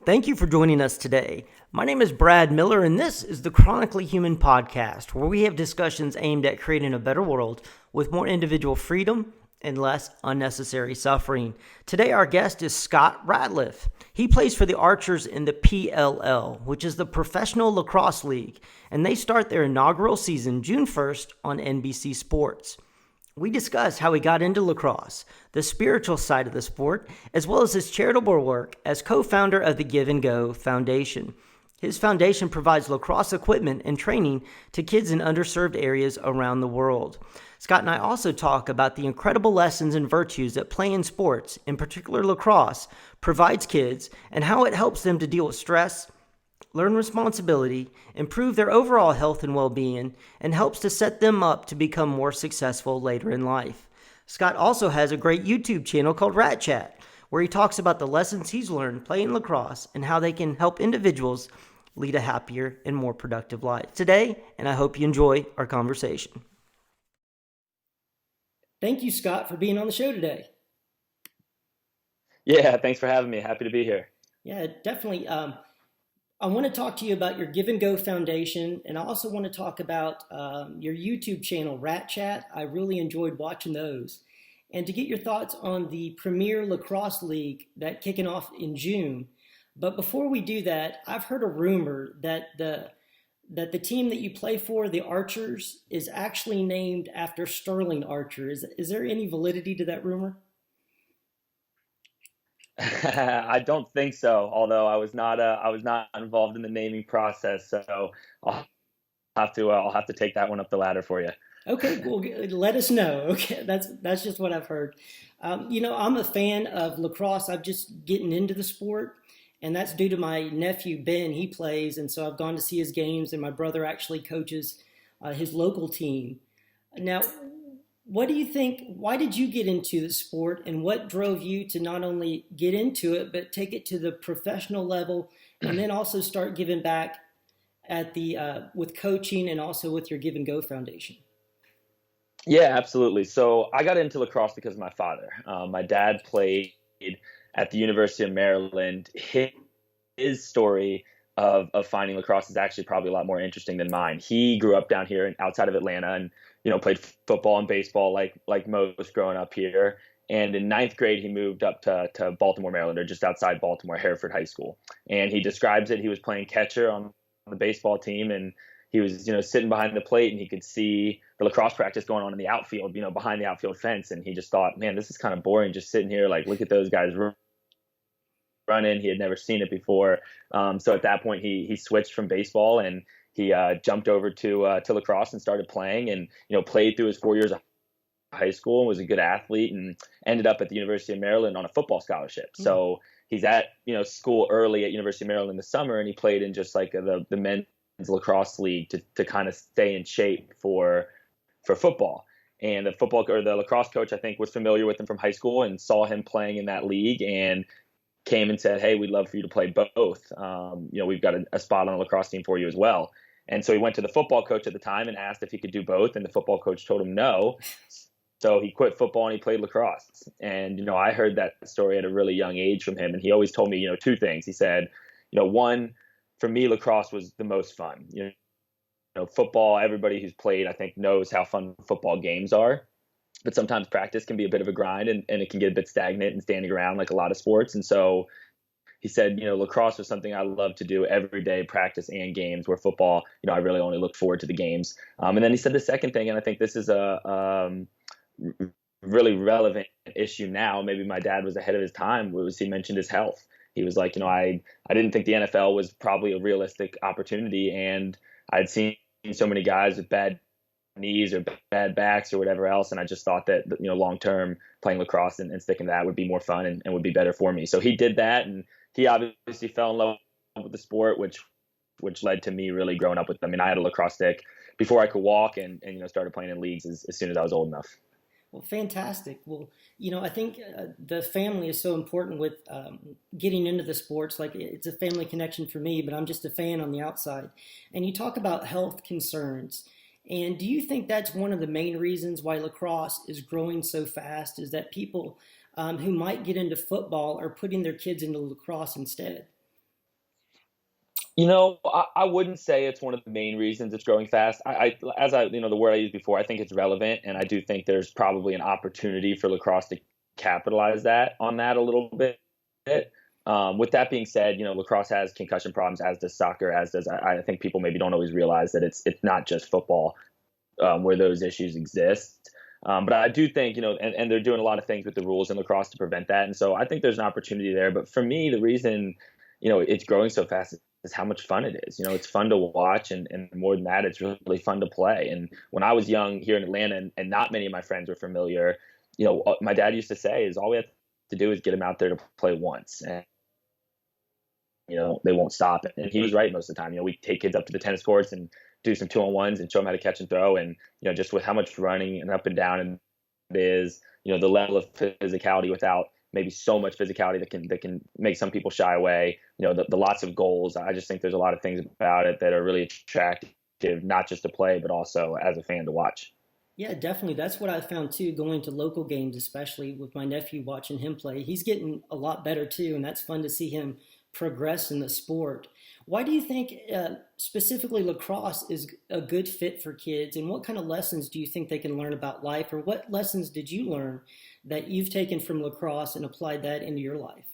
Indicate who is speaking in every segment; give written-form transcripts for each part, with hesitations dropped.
Speaker 1: Thank you for joining us today. My name is Brad Miller, and this is the Chronically Human podcast, where we have discussions aimed at creating a better world with more individual freedom and less unnecessary suffering. Today, our guest is Scott Ratliff. He plays for the Archers in the PLL, which is the Professional Lacrosse League, and they start their inaugural season June 1st on NBC Sports. We discuss how he got into lacrosse, the spiritual side of the sport, as well as his charitable work as co-founder of the Give and Go Foundation. His foundation provides lacrosse equipment and training to kids in underserved areas around the world. Scott and I also talk about the incredible lessons and virtues that playing sports, in particular lacrosse, provides kids and how it helps them to deal with stress, learn responsibility, improve their overall health and well-being, and helps to set them up to become more successful later in life. Scott also has a great YouTube channel called Rat Chat, where he talks about the lessons he's learned playing lacrosse and how they can help individuals lead a happier and more productive life today, and I hope you enjoy our conversation. Thank you, Scott, for being on the show today.
Speaker 2: Yeah, thanks for having me. Happy to be here.
Speaker 1: Yeah, definitely. I want to talk to you about your Give and Go Foundation, and I also want to talk about your YouTube channel, Rat Chat. I really enjoyed watching those. And to get your thoughts on the Premier Lacrosse League that kicking off in June. But before we do that, I've heard a rumor that the team that you play for, the Archers, is actually named after Sterling Archer. Is there any validity to that rumor?
Speaker 2: I don't think so, although I was not involved in the naming process, so I'll have to take that one up the ladder for you.
Speaker 1: Okay, well, let us know. Okay, that's just what I've heard. I'm a fan of lacrosse. I'm just getting into the sport, and that's due to my nephew Ben. He plays, and so I've gone to see his games, and my brother actually coaches his local team. Now, what do you think? Why did you get into the sport, and what drove you to not only get into it, but take it to the professional level, and then also start giving back at with coaching and also with your Give and Go Foundation?
Speaker 2: Yeah, absolutely. So I got into lacrosse because of my father. My dad played at the University of Maryland. His story of finding lacrosse is actually probably a lot more interesting than mine. He grew up down here outside of Atlanta and played football and baseball like most growing up here. And in ninth grade, he moved up to Baltimore, Maryland, or just outside Baltimore, Hereford High School. And he describes it. He was playing catcher on the baseball team, and he was sitting behind the plate, and he could see the lacrosse practice going on in the outfield, behind the outfield fence. And he just thought, man, this is kind of boring, just sitting here, like, look at those guys running. He had never seen it before. So at that point, he switched from baseball, and he jumped over to lacrosse and started playing, and played through his 4 years of high school and was a good athlete, and ended up at the University of Maryland on a football scholarship. Mm-hmm. So he's at school early at University of Maryland in the summer, and he played in just like the men's lacrosse league to kind of stay in shape for football. And the lacrosse coach, I think, was familiar with him from high school and saw him playing in that league and came and said, hey, we'd love for you to play both. We've got a spot on the lacrosse team for you as well. And so he went to the football coach at the time and asked if he could do both. And the football coach told him no. So he quit football and he played lacrosse. And, I heard that story at a really young age from him. And he always told me, two things. He said, one, for me, lacrosse was the most fun. Football, everybody who's played, I think, knows how fun football games are. But sometimes practice can be a bit of a grind, and it can get a bit stagnant and standing around like a lot of sports. And so he said, lacrosse was something I love to do every day, practice and games, where football, I really only look forward to the games. And then he said the second thing, and I think this is a really relevant issue now. Maybe my dad was ahead of his time. He mentioned his health. He was like, I didn't think the NFL was probably a realistic opportunity, and I'd seen so many guys with bad knees or bad backs or whatever else, and I just thought that long term playing lacrosse and sticking to that would be more fun and would be better for me. So he did that, and he obviously fell in love with the sport, which led to me really growing up with them. I mean, I had a lacrosse stick before I could walk, and started playing in leagues as soon as I was old enough.
Speaker 1: Well, fantastic. Well, I think the family is so important with getting into the sports. Like, it's a family connection for me, but I'm just a fan on the outside. And you talk about health concerns. And do you think that's one of the main reasons why lacrosse is growing so fast, is that people who might get into football are putting their kids into lacrosse instead?
Speaker 2: I wouldn't say it's one of the main reasons it's growing fast. The word I used before, I think it's relevant, and I do think there's probably an opportunity for lacrosse to capitalize on that a little bit. With that being said, lacrosse has concussion problems, as does soccer, as does I think people maybe don't always realize that it's not just football where those issues exist. But I do think, and they're doing a lot of things with the rules in lacrosse to prevent that. And so I think there's an opportunity there. But for me, the reason, it's growing so fast is how much fun it is. It's fun to watch. And more than that, it's really fun to play. And when I was young here in Atlanta and not many of my friends were familiar, my dad used to say is all we have to do is get them out there to play once. And, they won't stop. And he was right most of the time. We take kids up to the tennis courts and do some 2-on-1s and show them how to catch and throw. And, just with how much running and up and down it is, the level of physicality without maybe so much physicality that can make some people shy away, the lots of goals. I just think there's a lot of things about it that are really attractive, not just to play, but also as a fan to watch.
Speaker 1: Yeah, definitely. That's what I found too, going to local games, especially with my nephew watching him play. He's getting a lot better too, and that's fun to see him progress in the sport. Why do you think specifically lacrosse is a good fit for kids, and what kind of lessons do you think they can learn about life, or what lessons did you learn that you've taken from lacrosse and applied that into your life?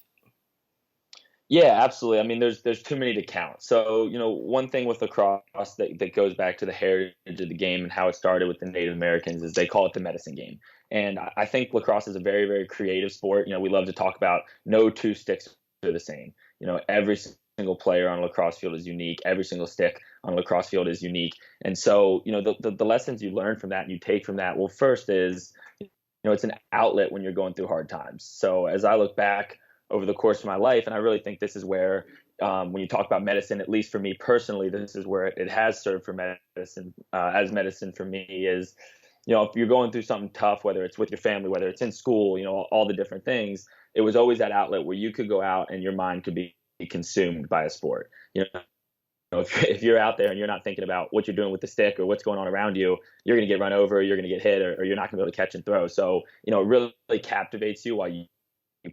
Speaker 2: Yeah, absolutely. I mean, there's too many to count. So, one thing with lacrosse that goes back to the heritage of the game and how it started with the Native Americans is they call it the medicine game. And I think lacrosse is a very, very creative sport. We love to talk about no two sticks are the same. Every single player on a lacrosse field is unique. Every single stick on a lacrosse field is unique. And so, the lessons you learn from that and you take from that, well, first is, it's an outlet when you're going through hard times. So as I look back over the course of my life, and I really think this is where, when you talk about medicine, at least for me personally, this is where it has served for medicine, as medicine for me is, if you're going through something tough, whether it's with your family, whether it's in school, all the different things, it was always that outlet where you could go out and your mind could be consumed by a sport. If you're out there and you're not thinking about what you're doing with the stick or what's going on around you, you're going to get run over, you're going to get hit, or you're not going to be able to catch and throw. So, it really captivates you while you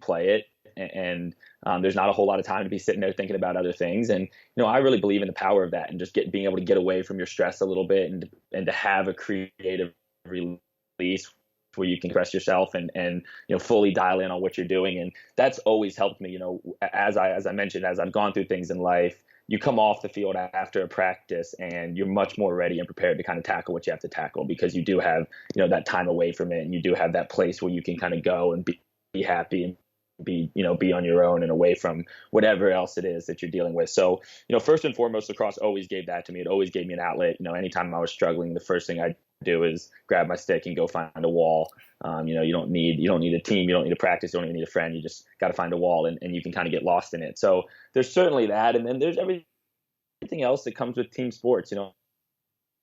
Speaker 2: play it. And there's not a whole lot of time to be sitting there thinking about other things. And, I really believe in the power of that and just being able to get away from your stress a little bit and to have a creative release where you can express yourself and fully dial in on what you're doing. And that's always helped me, as I mentioned, as I've gone through things in life, you come off the field after a practice and you're much more ready and prepared to kind of tackle what you have to tackle, because you do have, that time away from it, and you do have that place where you can kind of go and be happy and be on your own and away from whatever else it is that you're dealing with. So, first and foremost, lacrosse always gave that to me. It always gave me an outlet. Anytime I was struggling, the first thing I do is grab my stick and go find a wall. You don't need a team, you don't need a practice, you don't even need a friend. You just got to find a wall, and you can kind of get lost in it. So there's certainly that, and then there's everything else that comes with team sports.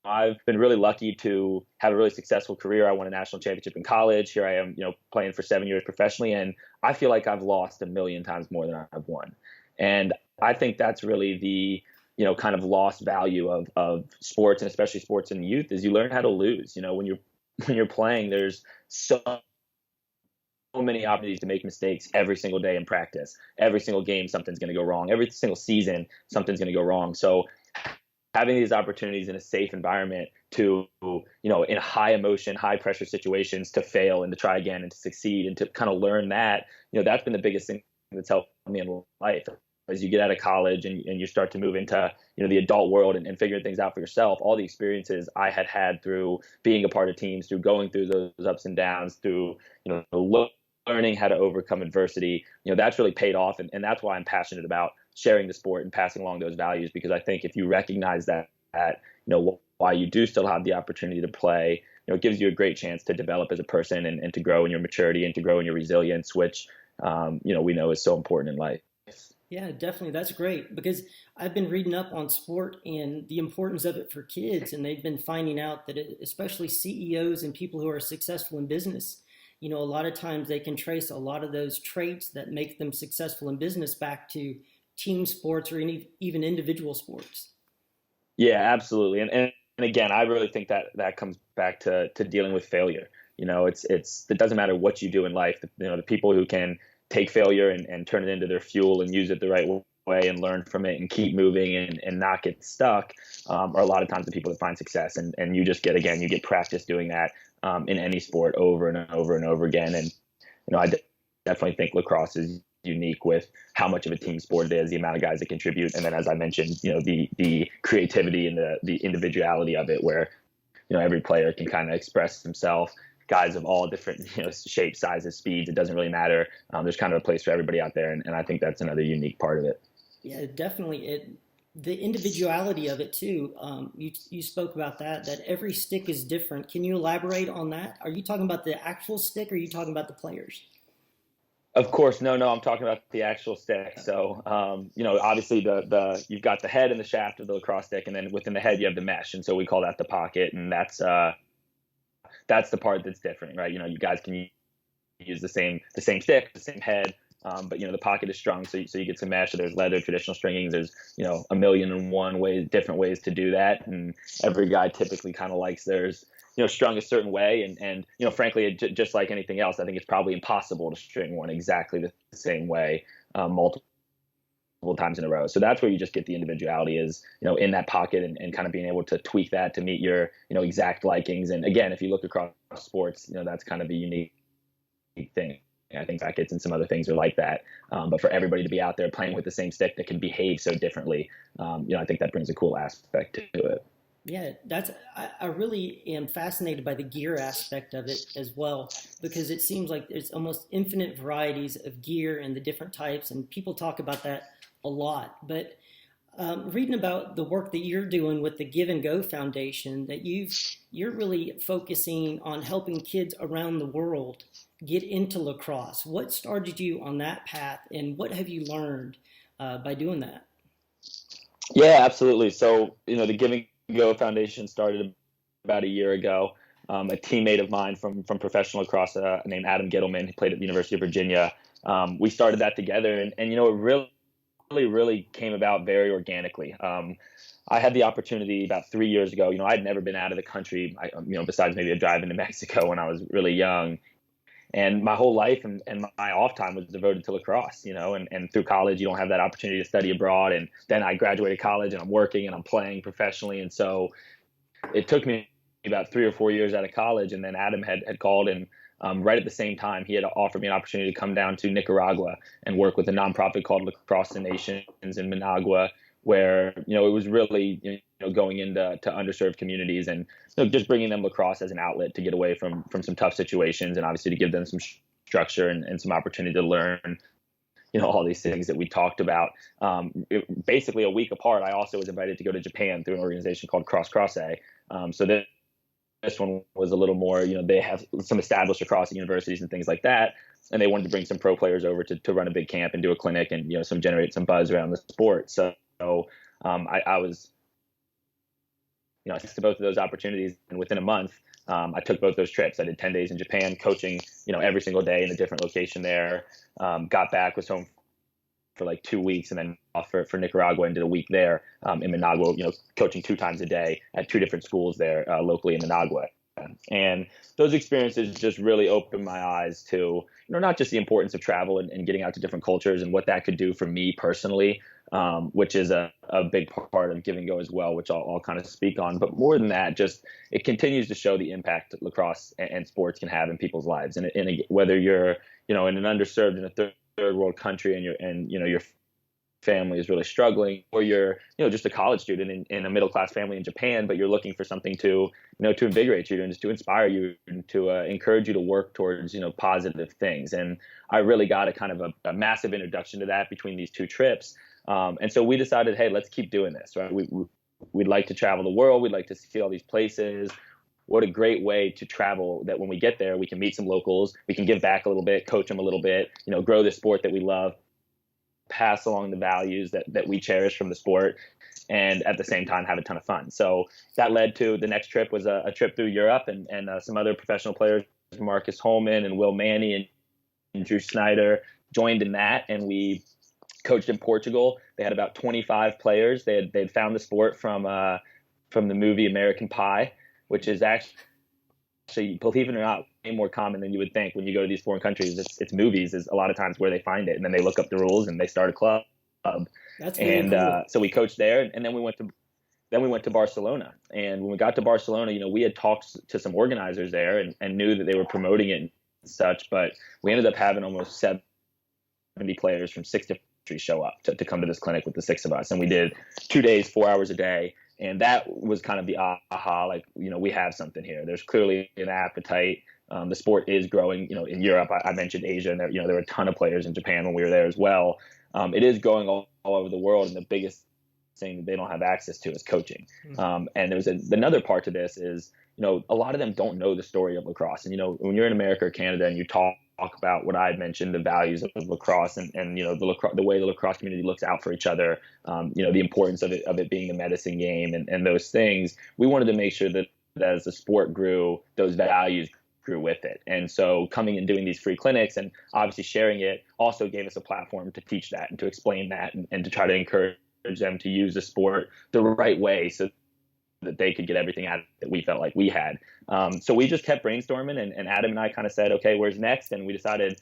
Speaker 2: I've been really lucky to have a really successful career. I won a national championship in college. Here I am, playing for 7 years professionally, and I feel like I've lost a million times more than I've won. And I think that's really the kind of lost value of sports, and especially sports in youth, is you learn how to lose. When you're playing, there's so many opportunities to make mistakes every single day in practice. Every single game, something's going to go wrong. Every single season, something's going to go wrong. So having these opportunities in a safe environment to, in high emotion, high pressure situations, to fail and to try again and to succeed and to kind of learn that, that's been the biggest thing that's helped me in life. As you get out of college and you start to move into, the adult world and figuring things out for yourself, all the experiences I had through being a part of teams, through going through those ups and downs, through, learning how to overcome adversity, that's really paid off. And that's why I'm passionate about sharing the sport and passing along those values, because I think if you recognize that, why you do still have the opportunity to play, it gives you a great chance to develop as a person and to grow in your maturity and to grow in your resilience, which, we know is so important in life.
Speaker 1: Yeah, definitely. That's great, because I've been reading up on sport and the importance of it for kids, and they've been finding out that especially CEOs and people who are successful in business, a lot of times they can trace a lot of those traits that make them successful in business back to team sports or even individual sports.
Speaker 2: Yeah, absolutely. And again, I really think that comes back to dealing with failure. It doesn't matter what you do in life. The people who can take failure and turn it into their fuel and use it the right away and learn from it and keep moving and not get stuck are a lot of times the people that find success. And you just you get practice doing that in any sport over and over and over again. And, I definitely think lacrosse is unique with how much of a team sport it is, the amount of guys that contribute. And then, as I mentioned, the creativity and the individuality of it, where, every player can kind of express himself. Guys of all different, shapes, sizes, speeds. It doesn't really matter. There's kind of a place for everybody out there, and I think that's another unique part of it.
Speaker 1: Yeah, definitely. The individuality of it too. You spoke about that every stick is different. Can you elaborate on that? Are you talking about the actual stick, or are you talking about the players?
Speaker 2: Of course, no, I'm talking about the actual stick. So, obviously the you've got the head and the shaft of the lacrosse stick, and then within the head you have the mesh, and so we call that the pocket, and that's the part that's different, right? You guys can use the same stick, the same head, but the pocket is strung, so you get some mesh. So there's leather, traditional stringings. There's a million and one different ways to do that, and every guy typically kind of likes theirs strung a certain way, and frankly, just like anything else, I think it's probably impossible to string one exactly the same way multiple times in a row. So that's where you just get the individuality is, in that pocket, and kind of being able to tweak that to meet your, exact likings. And again, if you look across sports, that's kind of a unique thing. I think brackets and some other things are like that. But for everybody to be out there playing with the same stick that can behave so differently, I think that brings a cool aspect to it.
Speaker 1: Yeah, I really am fascinated by the gear aspect of it as well, because it seems like there's almost infinite varieties of gear and the different types, and people talk about that a lot. But reading about the work that you're doing with the Give and Go Foundation, that you're really focusing on helping kids around the world get into lacrosse. What started you on that path, and what have you learned by doing that?
Speaker 2: Yeah, absolutely. So, the Give and Go Foundation started about a year ago. A teammate of mine from Professional Lacrosse named Adam Gittleman, who played at the University of Virginia. We started that together, and it really came about very organically. I had the opportunity about 3 years ago. I'd never been out of the country, besides maybe a drive into Mexico when I was really young. And my whole life and my off time was devoted to lacrosse, and through college, you don't have that opportunity to study abroad. And then I graduated college, and I'm working and I'm playing professionally. And so it took me about 3 or 4 years out of college. And then Adam had called, and right at the same time, he had offered me an opportunity to come down to Nicaragua and work with a nonprofit called Lacrosse the Nations in Managua, where, it was really, going into underserved communities and just bringing them lacrosse as an outlet to get away from some tough situations, and obviously to give them some structure and some opportunity to learn, all these things that we talked about. Basically a week apart, I also was invited to go to Japan through an organization called Chronically. So this one was a little more, they have some established lacrosse universities and things like that, and they wanted to bring some pro players over to run a big camp and do a clinic and, generate some buzz around the sport. So I was, I to both of those opportunities, and within a month, I took both those trips. I did 10 days in Japan, coaching, every single day in a different location there. Got back, was home for like 2 weeks, and then off for Nicaragua and did a week there in Managua, coaching 2 times a day at 2 different schools there locally in Managua. And those experiences just really opened my eyes to, not just the importance of travel and getting out to different cultures and what that could do for me personally, which is a big part of Give and Go as well, which I'll kind of speak on. But more than that, just it continues to show the impact lacrosse and sports can have in people's lives. And whether you're, in an underserved in a third world country and your family is really struggling, or you're just a college student in a middle class family in Japan, but you're looking for something to to invigorate you and just to inspire you and to encourage you to work towards positive things. And I really got a kind of a massive introduction to that between these 2 trips, and so we decided, hey, let's keep doing this, right? We'd like to travel the world, we'd like to see all these places. What a great way to travel, that when we get there we can meet some locals, we can give back a little bit, coach them a little bit, grow the sport that we love, pass along the values that we cherish from the sport, and at the same time have a ton of fun. So that led to the next trip was a trip through Europe, and some other professional players, Marcus Holman and Will Manny and Drew Snyder, joined in that, and we coached in Portugal. They had about 25 players. They'd found the sport from the movie American Pie, which is actually, believe it or not, way more common than you would think when you go to these foreign countries. It's movies is a lot of times where they find it, and then they look up the rules and they start a club.
Speaker 1: That's very
Speaker 2: And
Speaker 1: cool.
Speaker 2: so we coached there, and then we went to Barcelona. And when we got to Barcelona, we had talked to some organizers there and knew that they were promoting it and such, but we ended up having almost 70 players from 6 different countries show up to come to this clinic with the 6 of us. And we did 2 days, 4 hours a day. And that was kind of the aha, like, we have something here. There's clearly an appetite. The sport is growing, in Europe. I mentioned Asia, and there were a ton of players in Japan when we were there as well. It is growing all over the world, and the biggest thing that they don't have access to is coaching. And there's another part to this is, a lot of them don't know the story of lacrosse. And, when you're in America or Canada and you talk about what I had mentioned, the values of lacrosse and the way the lacrosse community looks out for each other, the importance of it being a medicine game and those things, we wanted to make sure that as the sport grew, those values grew with it. And so coming and doing these free clinics and obviously sharing it also gave us a platform to teach that and to explain that and to try to encourage them to use the sport the right way so that they could get everything out of it that we felt like we had. So we just kept brainstorming, and Adam and I kind of said, okay, where's next? And we decided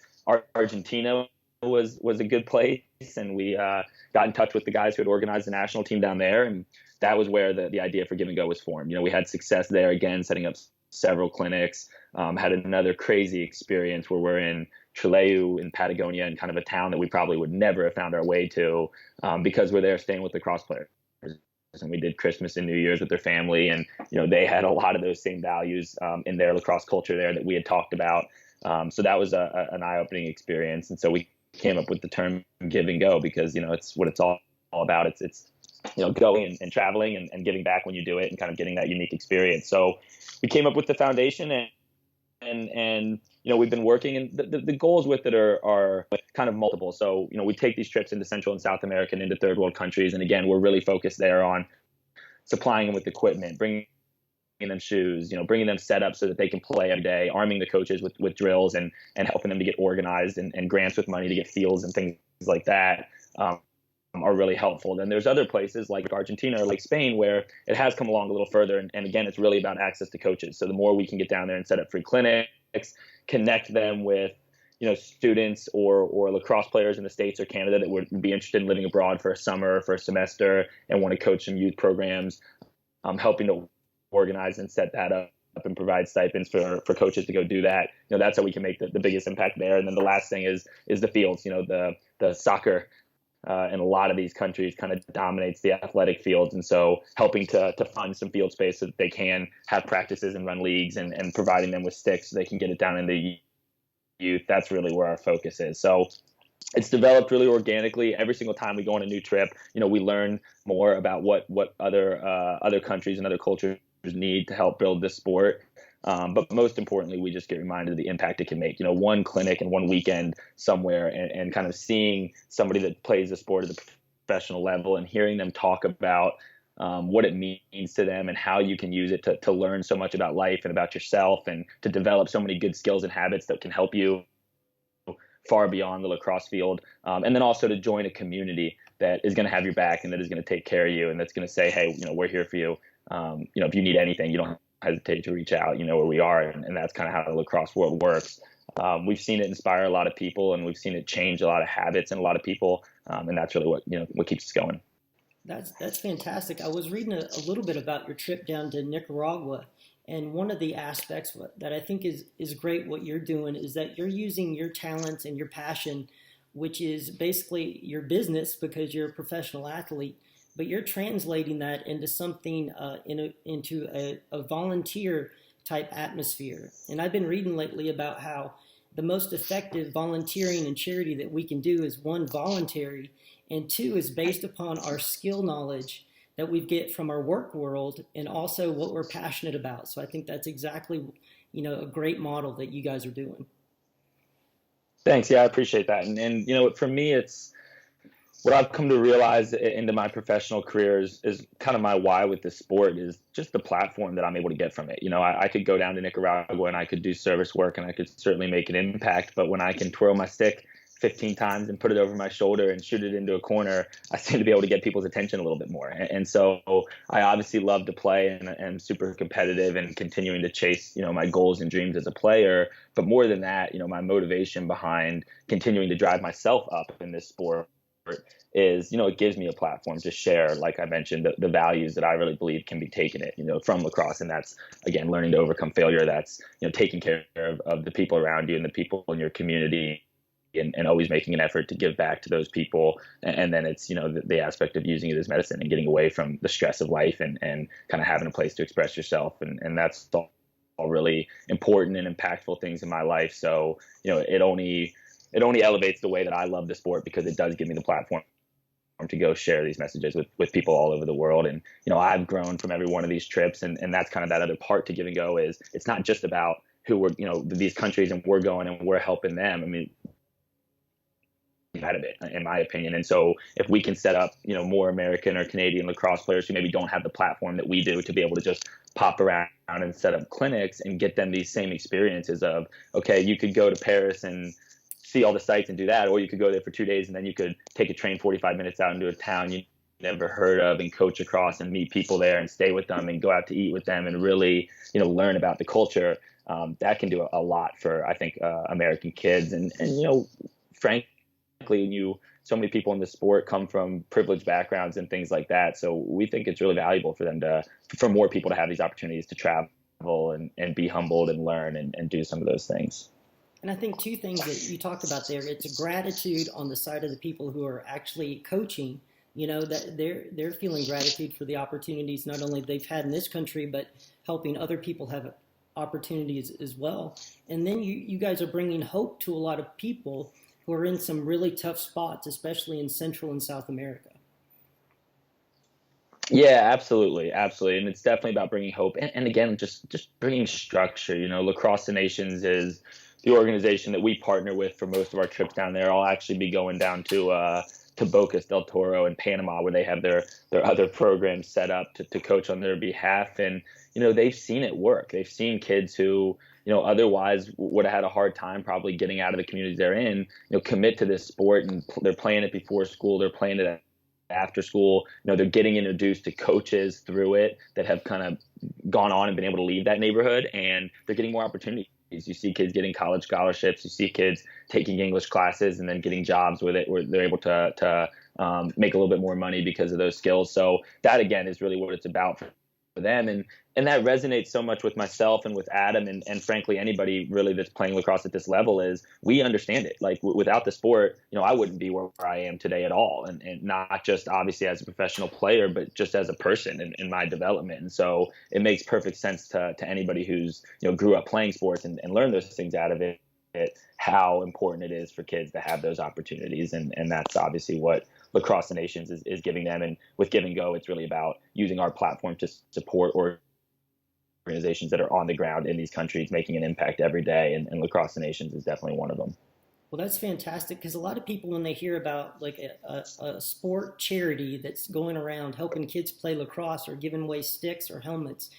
Speaker 2: Argentina was a good place, and we got in touch with the guys who had organized the national team down there, and that was where the idea for Give and Go was formed. We had success there again, setting up several clinics, had another crazy experience where we're in Trelew in Patagonia, in kind of a town that we probably would never have found our way to because we're there staying with lacrosse players. And we did Christmas and New Year's with their family, and they had a lot of those same values in their lacrosse culture there that we had talked about. So that was an eye-opening experience, and so we came up with the term Give and Go because it's what it's all about. It's going and traveling and giving back when you do it and kind of getting that unique experience. So we came up with the foundation, and we've been working, and the goals with it are kind of multiple. So we take these trips into Central and South America and into third world countries, and again, we're really focused there on supplying them with equipment, bringing them shoes, bringing them set up so that they can play every day, arming the coaches with drills and helping them to get organized and grants with money to get fields and things like that. Are really helpful. Then there's other places like Argentina or like Spain where it has come along a little further. And again, it's really about access to coaches. So the more we can get down there and set up free clinics, connect them with, students or lacrosse players in the States or Canada that would be interested in living abroad for a summer or for a semester and want to coach some youth programs, helping to organize and set that up and provide stipends for coaches to go do that. That's how we can make the biggest impact there. And then the last thing is the fields, the soccer in a lot of these countries kind of dominates the athletic fields. And so helping to fund some field space so that they can have practices and run leagues and providing them with sticks so they can get it down in the youth, that's really where our focus is. So it's developed really organically. Every single time we go on a new trip, we learn more about what other countries and other cultures need to help build this sport. But most importantly, we just get reminded of the impact it can make. One clinic and one weekend somewhere and kind of seeing somebody that plays the sport at the professional level and hearing them talk about what it means to them and how you can use it to learn so much about life and about yourself and to develop so many good skills and habits that can help you far beyond the lacrosse field. And then also to join a community that is going to have your back and that is going to take care of you and that's going to say, hey, we're here for you. If you need anything, you don't hesitate to reach out, where we are. And that's kind of how the lacrosse world works. We've seen it inspire a lot of people and we've seen it change a lot of habits in a lot of people. And that's really what keeps us going.
Speaker 1: That's fantastic. I was reading a little bit about your trip down to Nicaragua, and one of the aspects that I think is great what you're doing is that you're using your talents and your passion, which is basically your business because you're a professional athlete, but you're translating that into something into a volunteer type atmosphere. And I've been reading lately about how the most effective volunteering and charity that we can do is one, voluntary, and two, is based upon our skill knowledge that we get from our work world and also what we're passionate about. So I think that's exactly, a great model that you guys are doing.
Speaker 2: Thanks. Yeah, I appreciate that. And for me, it's what I've come to realize into my professional career is kind of my why with this sport is just the platform that I'm able to get from it. I could go down to Nicaragua and I could do service work and I could certainly make an impact. But when I can twirl my stick 15 times and put it over my shoulder and shoot it into a corner, I seem to be able to get people's attention a little bit more. And so I obviously love to play and am super competitive and continuing to chase, my goals and dreams as a player. But more than that, my motivation behind continuing to drive myself up in this sport is, it gives me a platform to share, like I mentioned, the values that I really believe can be taken from lacrosse. And that's, again, learning to overcome failure. That's, taking care of the people around you and the people in your community, and always making an effort to give back to those people. And then it's, the aspect of using it as medicine and getting away from the stress of life, and kind of having a place to express yourself. And that's all really important and impactful things in my life. So, it only elevates the way that I love the sport, because it does give me the platform to go share these messages with people all over the world. And, I've grown from every one of these trips. And that's kind of that other part to Give and Go, is it's not just about who we're, these countries, and we're going and we're helping them. I mean, out of it, in my opinion. And so if we can set up, more American or Canadian lacrosse players who maybe don't have the platform that we do, to be able to just pop around and set up clinics and get them these same experiences of, okay, you could go to Paris and see all the sights and do that, or you could go there for 2 days and then you could take a train 45 minutes out into a town you never heard of and coach across and meet people there and stay with them and go out to eat with them and really, learn about the culture. That can do a lot for, I think, American kids. And frankly, so many people in the sport come from privileged backgrounds and things like that. So we think it's really valuable for more people to have these opportunities to travel and be humbled and learn and do some of those things.
Speaker 1: And I think two things that you talked about there, it's a gratitude on the side of the people who are actually coaching, that they're feeling gratitude for the opportunities not only they've had in this country, but helping other people have opportunities as well. And then you guys are bringing hope to a lot of people who are in some really tough spots, especially in Central and South America.
Speaker 2: Yeah, absolutely. Absolutely. And it's definitely about bringing hope. And again, just bringing structure. Lacrosse the Nations is the organization that we partner with for most of our trips down there. I'll actually be going down to Bocas del Toro in Panama, where they have their other programs set up to coach on their behalf. And, they've seen it work. They've seen kids who, otherwise would have had a hard time probably getting out of the communities they're in, commit to this sport, and they're playing it before school. They're playing it after school. They're getting introduced to coaches through it that have kind of gone on and been able to leave that neighborhood, and they're getting more opportunities. You see kids getting college scholarships. You see kids taking English classes and then getting jobs with it, where they're able to make a little bit more money because of those skills. So that, again, is really what it's about for them. And that resonates so much with myself and with Adam and frankly anybody really that's playing lacrosse at this level, is we understand it. Like without the sport, I wouldn't be where I am today at all. And not just obviously as a professional player, but just as a person in my development. And so it makes perfect sense to anybody who's, grew up playing sports and learned those things out of it, how important it is for kids to have those opportunities. And that's obviously what Lacrosse the Nations is giving them. And with Give and Go, it's really about using our platform to support organizations that are on the ground in these countries, making an impact every day. And Lacrosse the Nations is definitely one of them.
Speaker 1: Well, that's fantastic, because a lot of people, when they hear about like a sport charity that's going around helping kids play lacrosse or giving away sticks or helmets,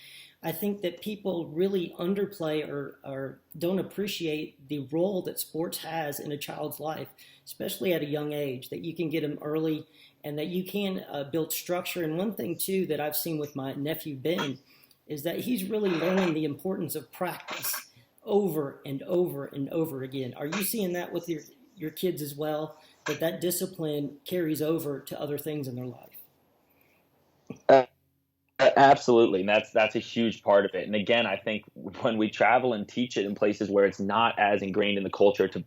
Speaker 1: I think that people really underplay or don't appreciate the role that sports has in a child's life, especially at a young age, that you can get them early and that you can build structure. And one thing, too, that I've seen with my nephew, Ben, is that he's really learning the importance of practice over and over and over again. Are you seeing that with your kids as well, that discipline carries over to other things in their life?
Speaker 2: Absolutely. And that's a huge part of it. And again, I think when we travel and teach it in places where it's not as ingrained in the culture to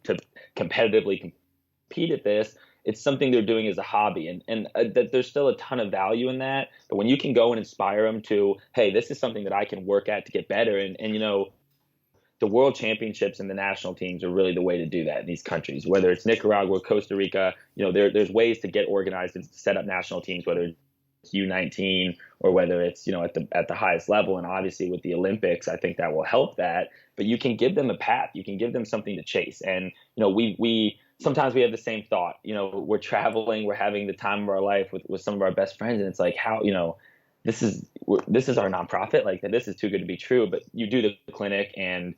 Speaker 2: competitively compete at this, it's something they're doing as a hobby. And that there's still a ton of value in that. But when you can go and inspire them to, hey, this is something that I can work at to get better. And the world championships and the national teams are really the way to do that in these countries, whether it's Nicaragua, Costa Rica. There's ways to get organized and set up national teams, whether it's U19 or whether it's at the highest level. And obviously with the Olympics, I think that will help that. But you can give them a path, you can give them something to chase. And we sometimes we have the same thought. We're traveling, we're having the time of our life with some of our best friends, and it's like, how this is our nonprofit, like this is too good to be true. But you do the clinic, and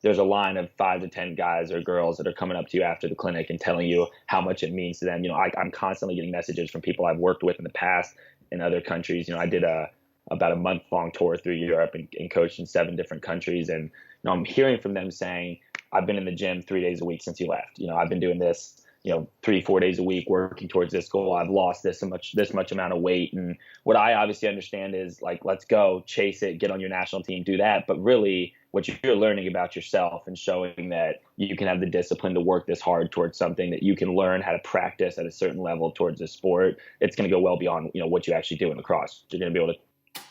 Speaker 2: there's a line of 5 to 10 guys or girls that are coming up to you after the clinic and telling you how much it means to them. I'm constantly getting messages from people I've worked with in the past in other countries. I did about a month-long tour through Europe and coached in 7 different countries. And I'm hearing from them saying, I've been in the gym 3 days a week since you left. I've been doing this 3-4 days a week working towards this goal. I've lost this much amount of weight. And what I obviously understand is like, let's go chase it, get on your national team, do that. But really what you're learning about yourself and showing that you can have the discipline to work this hard towards something, that you can learn how to practice at a certain level towards a sport. It's going to go well beyond, what you actually do in lacrosse. You're going to be able to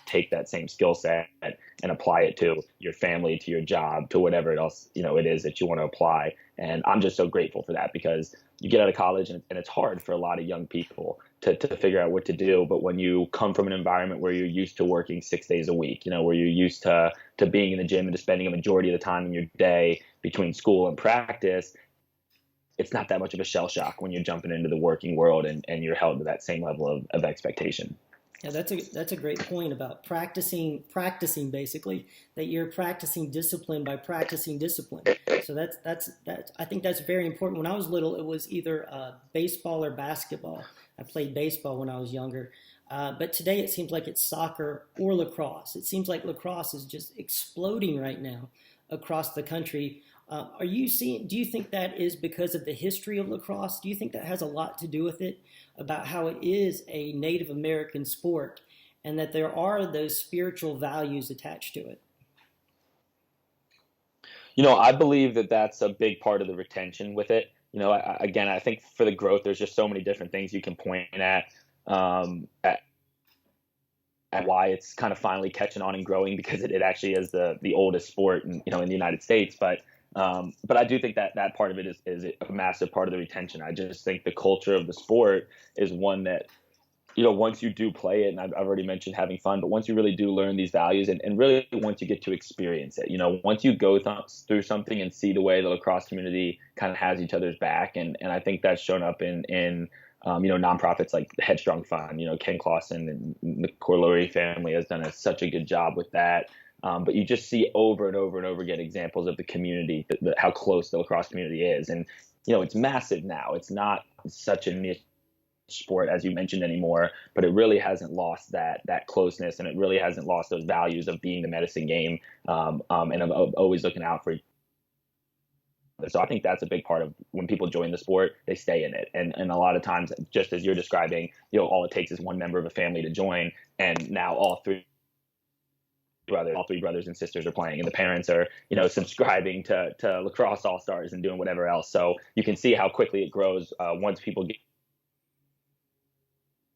Speaker 2: take that same skill set and apply it to your family, to your job, to whatever else, it is that you want to apply. And I'm just so grateful for that, because you get out of college and it's hard for a lot of young people to figure out what to do. But when you come from an environment where you're used to working 6 days a week, where you're used to being in the gym and to spending a majority of the time in your day between school and practice, it's not that much of a shell shock when you're jumping into the working world and you're held to that same level of expectation.
Speaker 1: Yeah, that's a great point about practicing basically, that you're practicing discipline by practicing discipline. So that's I think that's very important. When I was little, it was either baseball or basketball. I played baseball when I was younger, but today it seems like it's soccer or lacrosse. It seems like lacrosse is just exploding right now across the country. Do you think that is because of the history of lacrosse? Do you think that has a lot to do with it, about how it is a Native American sport and that there are those spiritual values attached to it?
Speaker 2: I believe that that's a big part of the retention with it. I think for the growth, there's just so many different things you can point at why it's kind of finally catching on and growing, because it actually is the oldest sport in the United States. But I do think that part of it is a massive part of the retention. I just think the culture of the sport is one that, once you do play it, and I've already mentioned having fun, but once you really do learn these values and really once you get to experience it, once you go through something and see the way the lacrosse community kind of has each other's back. And I think that's shown up in nonprofits like the Headstrong Fund. Ken Clausen and the Corlori family has done such a good job with that. But you just see over and over and over again examples of the community, how close the lacrosse community is. And, it's massive now. It's not such a niche sport, as you mentioned, anymore, but it really hasn't lost that closeness, and it really hasn't lost those values of being the medicine game, and of always looking out for each other. So I think that's a big part of when people join the sport, they stay in it. And a lot of times, just as you're describing, all it takes is one member of a family to join, and now all three brothers and sisters are playing, and the parents are, subscribing to Lacrosse All-Stars and doing whatever else. So you can see how quickly it grows once people get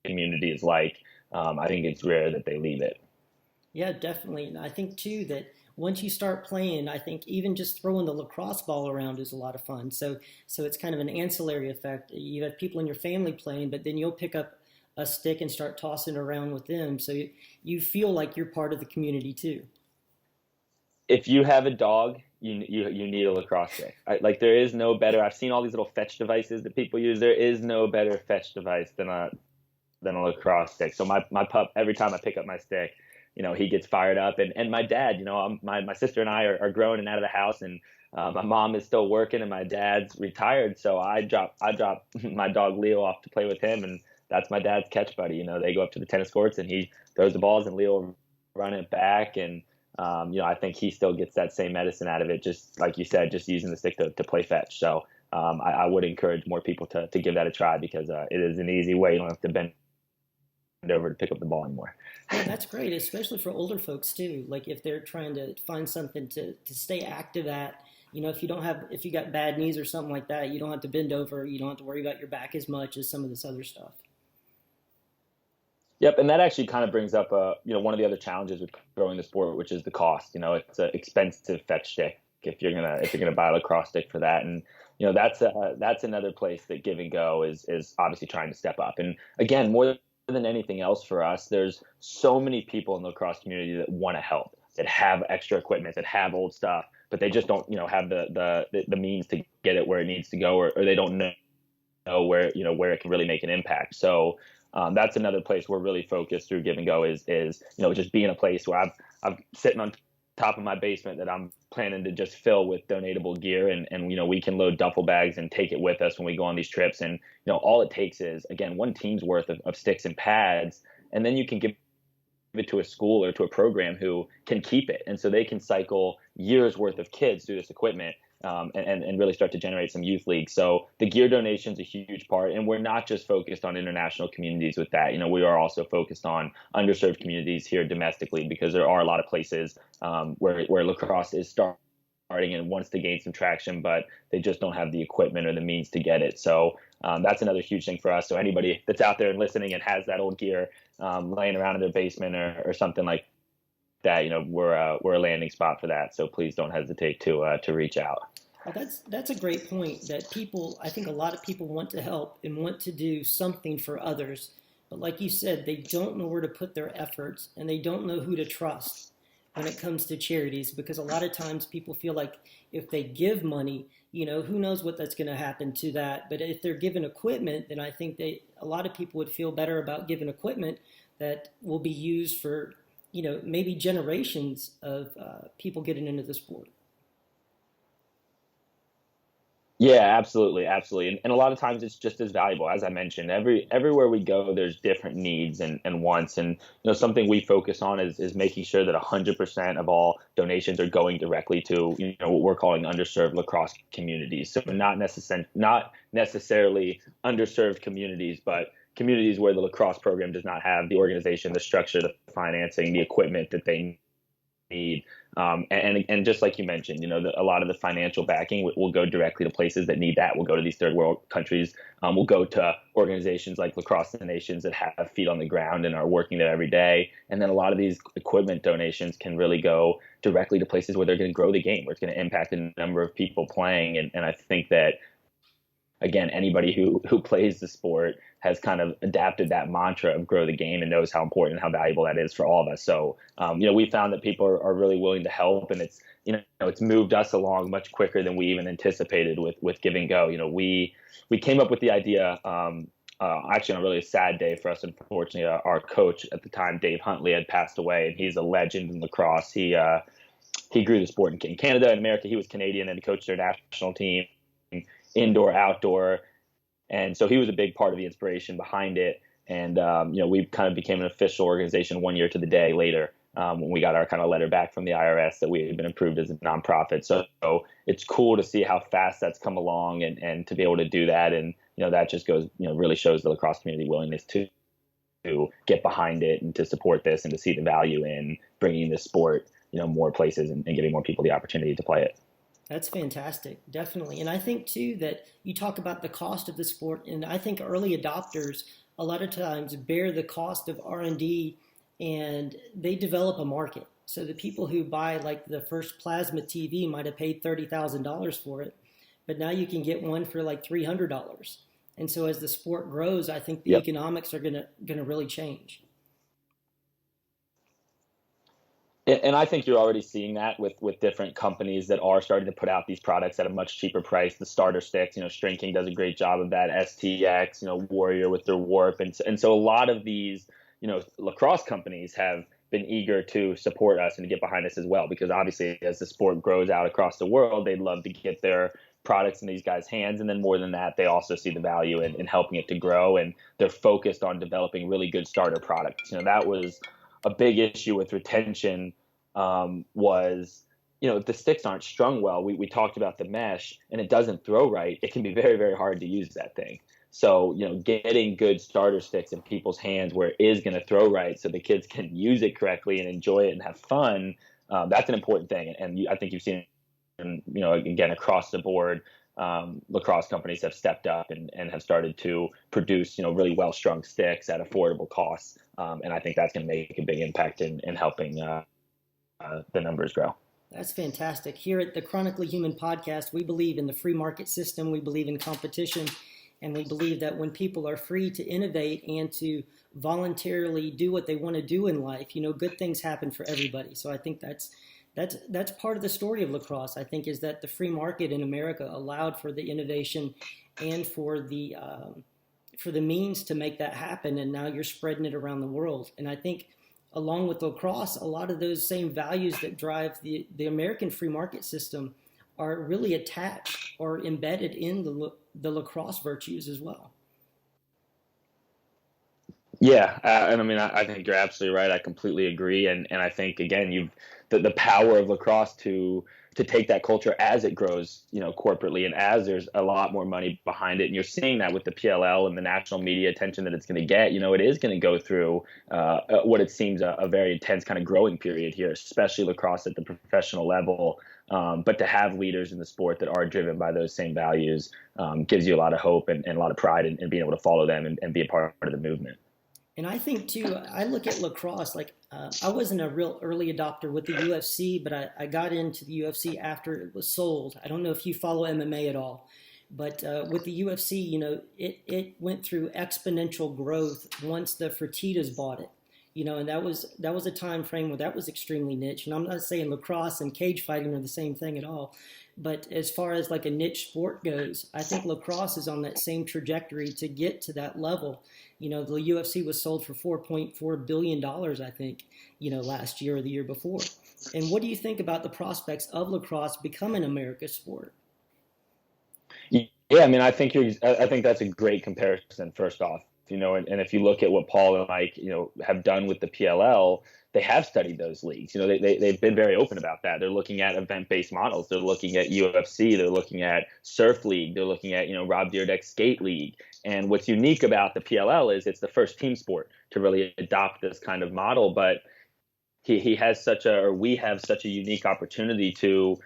Speaker 2: community is like. I think it's rare that they leave it.
Speaker 1: Yeah, definitely. And I think too that once you start playing, I think even just throwing the lacrosse ball around is a lot of fun. So it's kind of an ancillary effect. You have people in your family playing, but then you'll pick up a stick and start tossing around with them. So you feel like you're part of the community too.
Speaker 2: If you have a dog, you need a lacrosse stick. There is no better. I've seen all these little fetch devices that people use. There is no better fetch device than a lacrosse stick. So my pup, every time I pick up my stick, he gets fired up. And my dad, my sister and I are grown and out of the house, and my mom is still working, and my dad's retired. So I drop my dog Leo off to play with him, and that's my dad's catch buddy. They go up to the tennis courts and he throws the balls and Leo will run it back. And I think he still gets that same medicine out of it, just like you said, just using the stick to play fetch. So I would encourage more people to give that a try, because it is an easy way. You don't have to bend over to pick up the ball anymore.
Speaker 1: Yeah, that's great, especially for older folks too. Like if they're trying to find something to stay active at, if you got bad knees or something like that, you don't have to bend over. You don't have to worry about your back as much as some of this other stuff.
Speaker 2: Yep, and that actually kind of brings up one of the other challenges with growing the sport, which is the cost. It's an expensive fetch stick if you're gonna buy a lacrosse stick for that. And that's another place that Give and Go is obviously trying to step up. And again, more than anything else for us, there's so many people in the lacrosse community that want to help, that have extra equipment, that have old stuff, but they just don't have the means to get it where it needs to go, or they don't know where it can really make an impact. So that's another place we're really focused through Give and Go is just being a place where I'm sitting on top of my basement that I'm planning to just fill with donatable gear, and we can load duffel bags and take it with us when we go on these trips. And all it takes is, again, one team's worth of sticks and pads, and then you can give it to a school or to a program who can keep it, and so they can cycle years worth of kids through this equipment. and really start to generate some youth leagues. So the gear donation is a huge part, and we're not just focused on international communities with that. We are also focused on underserved communities here domestically, because there are a lot of places where lacrosse is starting and wants to gain some traction, but they just don't have the equipment or the means to get it. So that's another huge thing for us. So anybody that's out there and listening and has that old gear laying around in their basement or something like that, we're a landing spot for that. So please don't hesitate to reach out.
Speaker 1: Well, that's a great point. That I think a lot of people want to help and want to do something for others, but like you said, they don't know where to put their efforts and they don't know who to trust when it comes to charities, because a lot of times people feel like if they give money, who knows what that's going to happen to that. But if they're given equipment, then I think a lot of people would feel better about giving equipment that will be used for, maybe generations of people getting into the sport.
Speaker 2: Yeah, absolutely, absolutely. And a lot of times it's just as valuable. As I mentioned, everywhere we go, there's different needs and wants. And something we focus on is making sure that 100% of all donations are going directly to what we're calling underserved lacrosse communities. So not necessarily underserved communities, but communities where the lacrosse program does not have the organization, the structure, the financing, the equipment that they need. And just like you mentioned, a lot of the financial backing will go directly to places that need that. Will go to these third world countries. Will go to organizations like Lacrosse the Nations that have feet on the ground and are working there every day. And then a lot of these equipment donations can really go directly to places where they're going to grow the game, where it's going to impact the number of people playing. And I think that, again, anybody who plays the sport has kind of adapted that mantra of grow the game and knows how important and how valuable that is for all of us. So, we found that people are really willing to help, and it's moved us along much quicker than we even anticipated with Give and Go. We came up with the idea, actually on a really sad day for us. Unfortunately, our coach at the time, Dave Huntley, had passed away, and he's a legend in lacrosse. He grew the sport in Canada and America. He was Canadian and coached their national team, indoor, outdoor. And so he was a big part of the inspiration behind it. And, we kind of became an official organization 1 year to the day later when we got our kind of letter back from the IRS that we had been approved as a nonprofit. So it's cool to see how fast that's come along and to be able to do that. And, that just goes, really shows the lacrosse community willingness to get behind it and to support this and to see the value in bringing this sport, more places and giving more people the opportunity to play it.
Speaker 1: That's fantastic, definitely. And I think, too, that you talk about the cost of the sport, and I think early adopters a lot of times bear the cost of R&D, and they develop a market. So the people who buy like the first plasma TV might have paid $30,000 for it, but now you can get one for like $300. And so as the sport grows, I think the economics are gonna really change.
Speaker 2: And I think you're already seeing that with different companies that are starting to put out these products at a much cheaper price. The starter sticks, String King does a great job of that. STX, Warrior with their Warp. And so a lot of these, lacrosse companies have been eager to support us and to get behind us as well, because obviously as the sport grows out across the world, they'd love to get their products in these guys' hands. And then more than that, they also see the value in helping it to grow. And they're focused on developing really good starter products. That was a big issue with retention, was, if the sticks aren't strung well, we talked about the mesh and it doesn't throw right, it can be very, very hard to use that thing. So, getting good starter sticks in people's hands where it is going to throw right so the kids can use it correctly and enjoy it and have fun, that's an important thing. And I think you've seen, again, across the board, lacrosse companies have stepped up and have started to produce, really well-strung sticks at affordable costs. And I think that's going to make a big impact in helping the numbers grow.
Speaker 1: That's fantastic. Here at the Chronically Human podcast, we believe in the free market system. We believe in competition. And we believe that when people are free to innovate and to voluntarily do what they want to do in life, good things happen for everybody. So I think that's part of the story of lacrosse, I think, is that the free market in America allowed for the innovation and for the means to make that happen. And now you're spreading it around the world. And I think along with lacrosse, a lot of those same values that drive the American free market system are really attached or embedded in the lacrosse virtues as well.
Speaker 2: Yeah, and I mean, I think you're absolutely right. I completely agree, and I think again, the power of lacrosse to take that culture as it grows, corporately, and as there's a lot more money behind it, and you're seeing that with the PLL and the national media attention that it's going to get. It is going to go through what it seems a very intense kind of growing period here, especially lacrosse at the professional level. But to have leaders in the sport that are driven by those same values gives you a lot of hope and a lot of pride in being able to follow them and be a part of the movement.
Speaker 1: And I think too, I look at lacrosse like I wasn't a real early adopter with the UFC, but I got into the UFC after it was sold. I don't know if you follow MMA at all, but with the UFC, it went through exponential growth once the Fertitas bought it. And that was a time frame where that was extremely niche. And I'm not saying lacrosse and cage fighting are the same thing at all, but as far as like a niche sport goes, I think lacrosse is on that same trajectory to get to that level. The UFC was sold for $4.4 billion, I think, last year or the year before. And what do you think about the prospects of lacrosse becoming America's sport?
Speaker 2: Yeah, I mean, I think that's a great comparison. First off, and if you look at what Paul and Mike, have done with the PLL, they have studied those leagues. They've been very open about that. They're looking at event-based models. They're looking at UFC. They're looking at Surf League. They're looking at, Rob Dyrdek's Skate League. And what's unique about the PLL is it's the first team sport to really adopt this kind of model. But we have such a unique opportunity to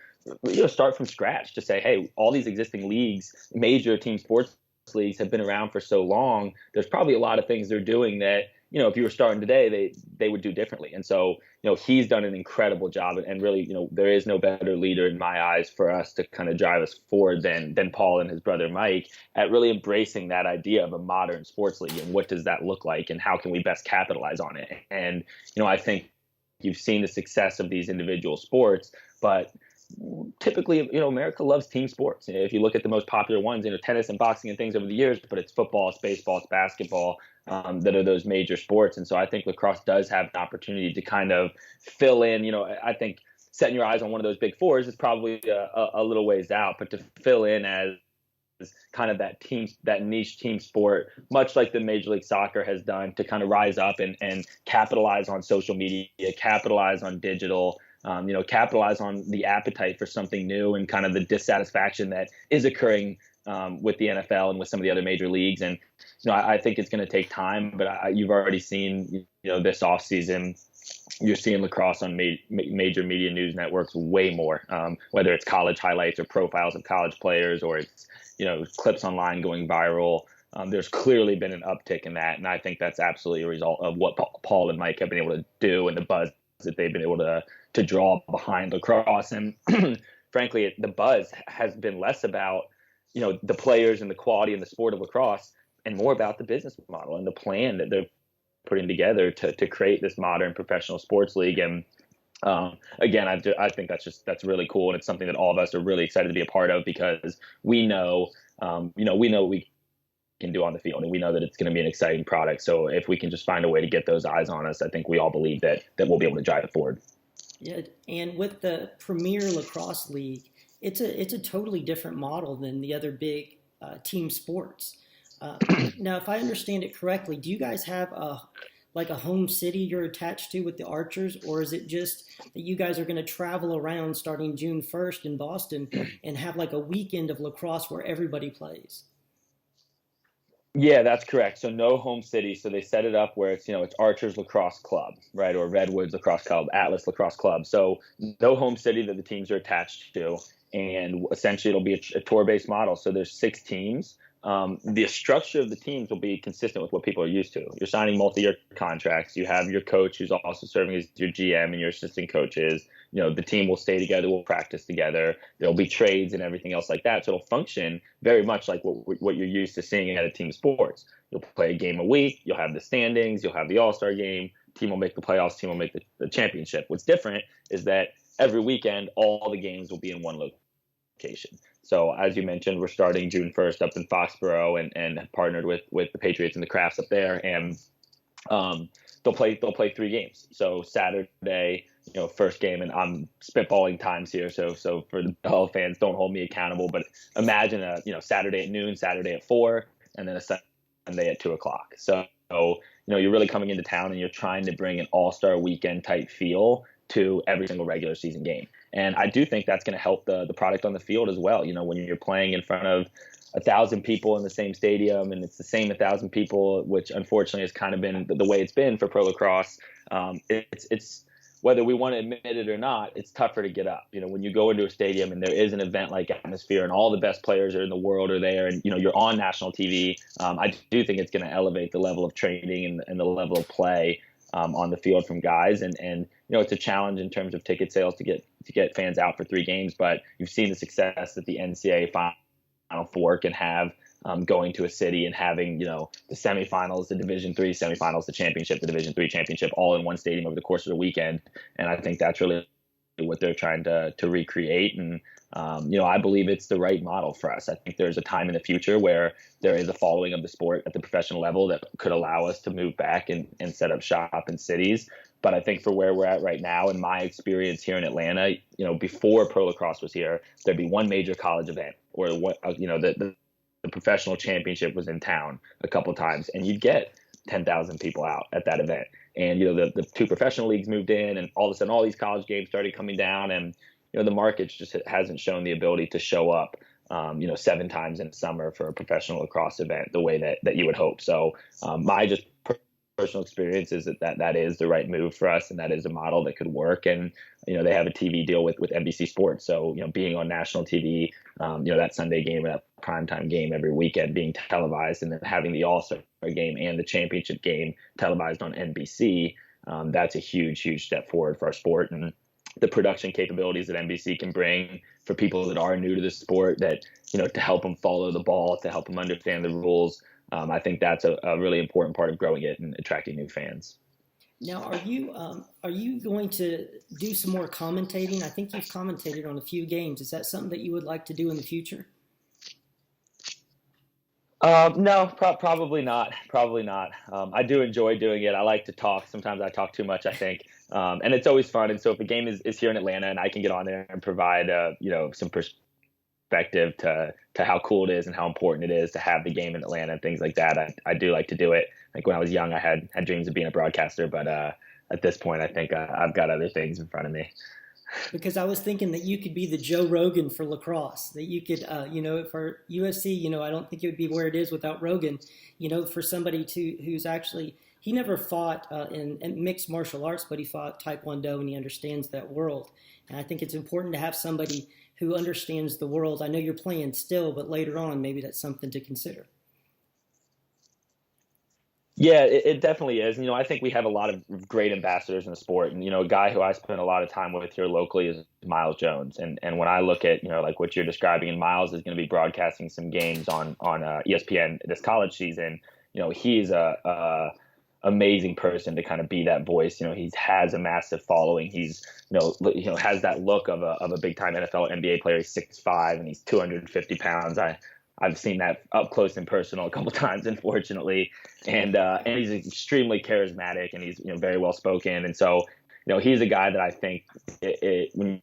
Speaker 2: start from scratch, to say, hey, all these existing leagues, major team sports leagues, have been around for so long. There's probably a lot of things they're doing that, if you were starting today, they would do differently. And so, he's done an incredible job, and really, there is no better leader in my eyes for us to kind of drive us forward than Paul and his brother Mike, at really embracing that idea of a modern sports league and what does that look like and how can we best capitalize on it. And, I think you've seen the success of these individual sports, but typically, America loves team sports. If you look at the most popular ones, tennis and boxing and things over the years, but it's football, it's baseball, it's basketball, that are those major sports. And so I think lacrosse does have an opportunity to kind of fill in. I think setting your eyes on one of those big fours is probably a little ways out, but to fill in as kind of that niche team sport, much like the Major League Soccer has done, to kind of rise up and capitalize on social media, capitalize on digital, capitalize on the appetite for something new and kind of the dissatisfaction that is occurring with the NFL and with some of the other major leagues. And, I think it's going to take time, but you've already seen, this offseason, you're seeing lacrosse on major media news networks way more, whether it's college highlights or profiles of college players, or it's, clips online going viral. There's clearly been an uptick in that. And I think that's absolutely a result of what Paul and Mike have been able to do and the buzz that they've been able to draw behind lacrosse. And frankly, the buzz has been less about, the players and the quality and the sport of lacrosse, and more about the business model and the plan that they're putting together to create this modern professional sports league. And again, I think that's really cool, and it's something that all of us are really excited to be a part of, because we know what we can do on the field, and we know that it's going to be an exciting product. So if we can just find a way to get those eyes on us, I think we all believe that we'll be able to drive it forward.
Speaker 1: Yeah, and with the Premier Lacrosse League, it's a totally different model than the other big team sports. Now, if I understand it correctly, do you guys have like a home city you're attached to with the Archers, or is it just that you guys are going to travel around starting June 1st in Boston and have like a weekend of lacrosse where everybody plays?
Speaker 2: Yeah, that's correct. So no home city. So they set it up where it's Archers Lacrosse Club, right? Or Redwoods Lacrosse Club, Atlas Lacrosse Club. So no home city that the teams are attached to. And essentially it'll be a tour-based model. So there's 6 teams. The structure of the teams will be consistent with what people are used to. You're signing multi-year contracts. You have your coach who's also serving as your GM and your assistant coaches. The team will stay together, will practice together. There'll be trades and everything else like that. So it'll function very much like what you're used to seeing at a team sports. You'll play a game a week. You'll have the standings. You'll have the all-star game. Team will make the playoffs. Team will make the championship. What's different is that every weekend, all the games will be in one location. So as you mentioned, we're starting June 1st up in Foxborough and have partnered with the Patriots and the Crafts up there. And they'll play 3 games. So Saturday, first game, and I'm spitballing times here. So for the Bell fans, don't hold me accountable, but imagine a Saturday at noon, Saturday at 4, and then a Sunday at 2 o'clock. So you're really coming into town and you're trying to bring an all-star weekend type feel to every single regular season game. And I do think that's going to help the product on the field as well. When you're playing in front of 1,000 people in the same stadium, and it's the same 1,000 people, which unfortunately has kind of been the way it's been for pro lacrosse. It's whether we want to admit it or not, it's tougher to get up. When you go into a stadium and there is an event like atmosphere and all the best players are in the world are there, and you're on national TV. I do think it's going to elevate the level of training and the level of play on the field from guys, and it's a challenge in terms of ticket sales to get fans out for 3 games. But you've seen the success that the NCAA Final Four can have, going to a city and having the semifinals, the Division III semifinals, the championship, the Division III championship, all in one stadium over the course of the weekend. And I think that's really what they're trying to recreate. And I believe it's the right model for us. I think there's a time in the future where there is a following of the sport at the professional level that could allow us to move back and set up shop in cities. But I think for where we're at right now, in my experience here in Atlanta, before pro lacrosse was here, there'd be one major college event, or the professional championship was in town a couple times, and you'd get 10,000 people out at that event. And the 2 professional leagues moved in, and all of a sudden all these college games started coming down, and the market just hasn't shown the ability to show up 7 times in summer for a professional lacrosse event the way that you would hope. So my just personal experience is that is the right move for us, and that is a model that could work. And they have a TV deal with NBC Sports, so being on national TV, that Sunday game, that primetime game every weekend being televised, and then having the All-Star game and the championship game televised on NBC, that's a huge step forward for our sport. And the production capabilities that NBC can bring for people that are new to the sport, that to help them follow the ball, to help them understand the rules. I think that's a really important part of growing it and attracting new fans.
Speaker 1: Now, are you going to do some more commentating? I think you've commentated on a few games. Is that something that you would like to do in the future?
Speaker 2: No, probably not. Probably not. I do enjoy doing it. I like to talk. Sometimes I talk too much, I think. And it's always fun. And so if a game is here in Atlanta and I can get on there and provide, some perspective to how cool it is and how important it is to have the game in Atlanta and things like that, I do like to do it. Like when I was young, I had dreams of being a broadcaster, but at this point, I think I've got other things in front of me. Because I was thinking that you could be the Joe Rogan for lacrosse, that you could, for USC, I don't think it would be where it is without Rogan, for somebody who's actually, he never fought in mixed martial arts, but he fought Taekwondo and he understands that world. And I think it's important to have somebody who understands the world. I know you're playing still, but later on, maybe that's something to consider. Yeah, it definitely is. I think we have a lot of great ambassadors in the sport. And, a guy who I spend a lot of time with here locally is Miles Jones. And when I look at, like what you're describing, and Miles is going to be broadcasting some games on ESPN this college season, he's a amazing person to kind of be that voice. He has a massive following. He's, has that look of a big time NFL NBA player. He's 6'5" and he's 250 pounds. I've seen that up close and personal a couple times, unfortunately, and he's extremely charismatic, and he's very well spoken, and so he's a guy that I think when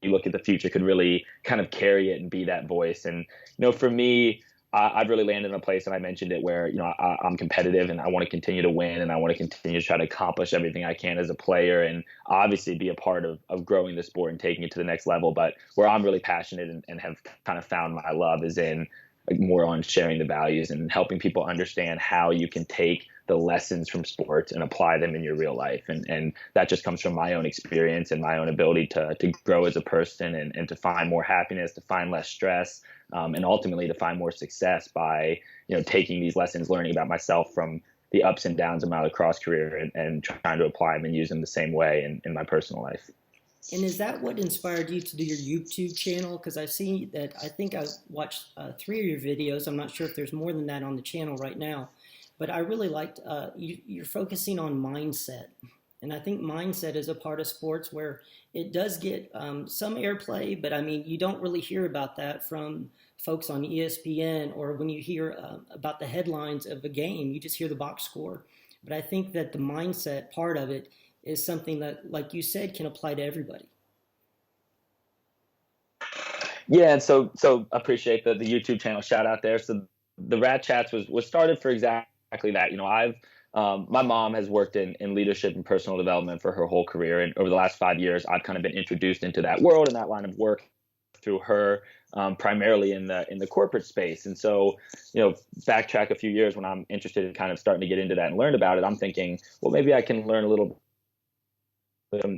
Speaker 2: you look at the future could really kind of carry it and be that voice. And for me, I've really landed in a place, and I mentioned it, where I'm competitive and I want to continue to win, and I want to continue to try to accomplish everything I can as a player, and obviously be a part of growing the sport and taking it to the next level. But where I'm really passionate and have kind of found my love is in more on sharing the values and helping people understand how you can take the lessons from sports and apply them in your real life. And that just comes from my own experience and my own ability to grow as a person and to find more happiness, to find less stress, and ultimately to find more success by, taking these lessons, learning about myself from the ups and downs of my lacrosse career and trying to apply them and use them the same way in my personal life. And is that what inspired you to do your YouTube channel? Because I see that, I think I watched 3 of your videos. I'm not sure if there's more than that on the channel right now. But I really liked, you're focusing on mindset. And I think mindset is a part of sports where it does get some airplay, but I mean, you don't really hear about that from folks on ESPN, or when you hear about the headlines of a game, you just hear the box score. But I think that the mindset part of it is something that, like you said, can apply to everybody. Yeah, and so appreciate the YouTube channel shout out there. So the Rat Chats was started for exactly that. My mom has worked in leadership and personal development for her whole career. And over the last 5 years, I've kind of been introduced into that world and that line of work through her, primarily in the corporate space. And so, backtrack a few years when I'm interested in kind of starting to get into that and learn about it, I'm thinking, well, maybe I can learn a little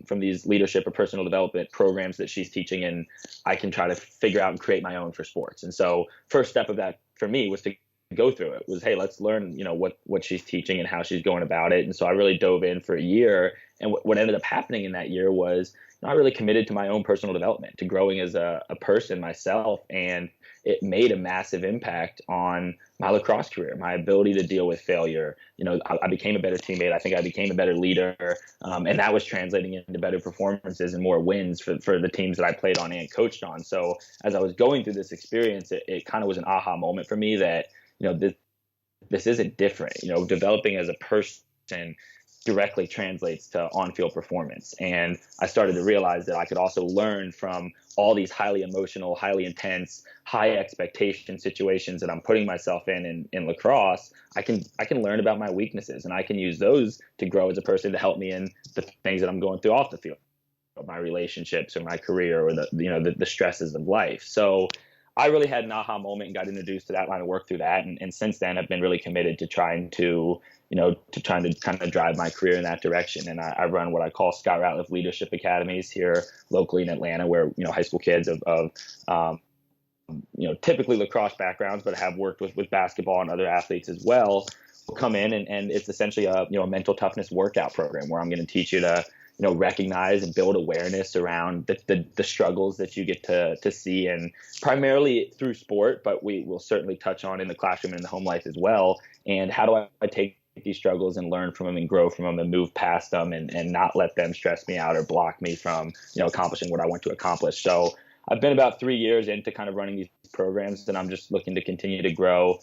Speaker 2: from these leadership or personal development programs that she's teaching, and I can try to figure out and create my own for sports. And so first step of that for me was to go through it. Was, hey, let's learn, what she's teaching and how she's going about it. And so I really dove in for a year. And what ended up happening in that year was I really committed to my own personal development, to growing as a person myself. And it made a massive impact on my lacrosse career, my ability to deal with failure. I became a better teammate. I think I became a better leader. And that was translating into better performances and more wins for the teams that I played on and coached on. So as I was going through this experience, it kind of was an aha moment for me that, this isn't different. Developing as a person directly translates to on-field performance. And I started to realize that I could also learn from all these highly emotional, highly intense, high expectation situations that I'm putting myself in lacrosse. I can learn about my weaknesses, and I can use those to grow as a person to help me in the things that I'm going through off the field, my relationships or my career or the stresses of life. So I really had an aha moment and got introduced to that line of work through that. And since then, I've been really committed to trying to kind of drive my career in that direction. And I run what I call Scott Ratliff Leadership Academies here locally in Atlanta, where, high school kids of typically lacrosse backgrounds, but have worked with basketball and other athletes as well, will come in. And it's essentially a mental toughness workout program where I'm going to teach you to recognize and build awareness around the struggles that you get to see, and primarily through sport, but we will certainly touch on in the classroom and in the home life as well. And how do I take these struggles and learn from them and grow from them and move past them and not let them stress me out or block me from, accomplishing what I want to accomplish. So I've been about 3 years into kind of running these programs, and I'm just looking to continue to grow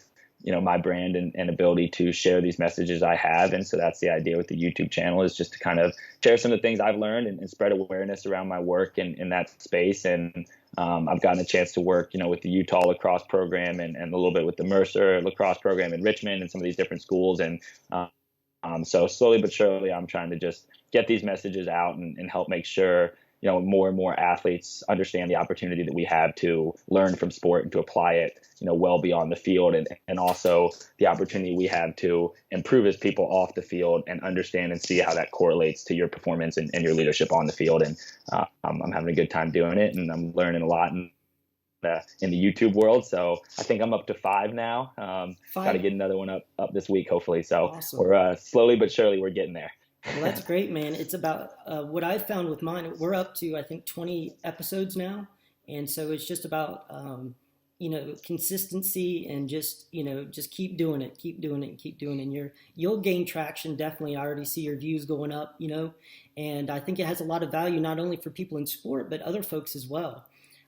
Speaker 2: my brand and ability to share these messages I have. And so that's the idea with the YouTube channel, is just to kind of share some of the things I've learned and spread awareness around my work in that space. And I've gotten a chance to work, with the Utah lacrosse program and a little bit with the Mercer lacrosse program in Richmond and some of these different schools. And so slowly but surely, I'm trying to just get these messages out and help make sure more and more athletes understand the opportunity that we have to learn from sport and to apply it, well beyond the field, and also the opportunity we have to improve as people off the field and understand and see how that correlates to your performance and your leadership on the field. And I'm having a good time doing it, and I'm learning a lot in the YouTube world. So I think I'm up to 5 now. Got to get another one up this week, hopefully. So awesome. We're slowly but surely we're getting there.
Speaker 1: Well, that's great, man. It's about what I've found with mine. We're up to, I think, 20 episodes now. And so it's just about, consistency and just keep doing it, keep doing it, and keep doing it. And you'll gain traction. Definitely. I already see your views going up, and I think it has a lot of value, not only for people in sport, but other folks as well.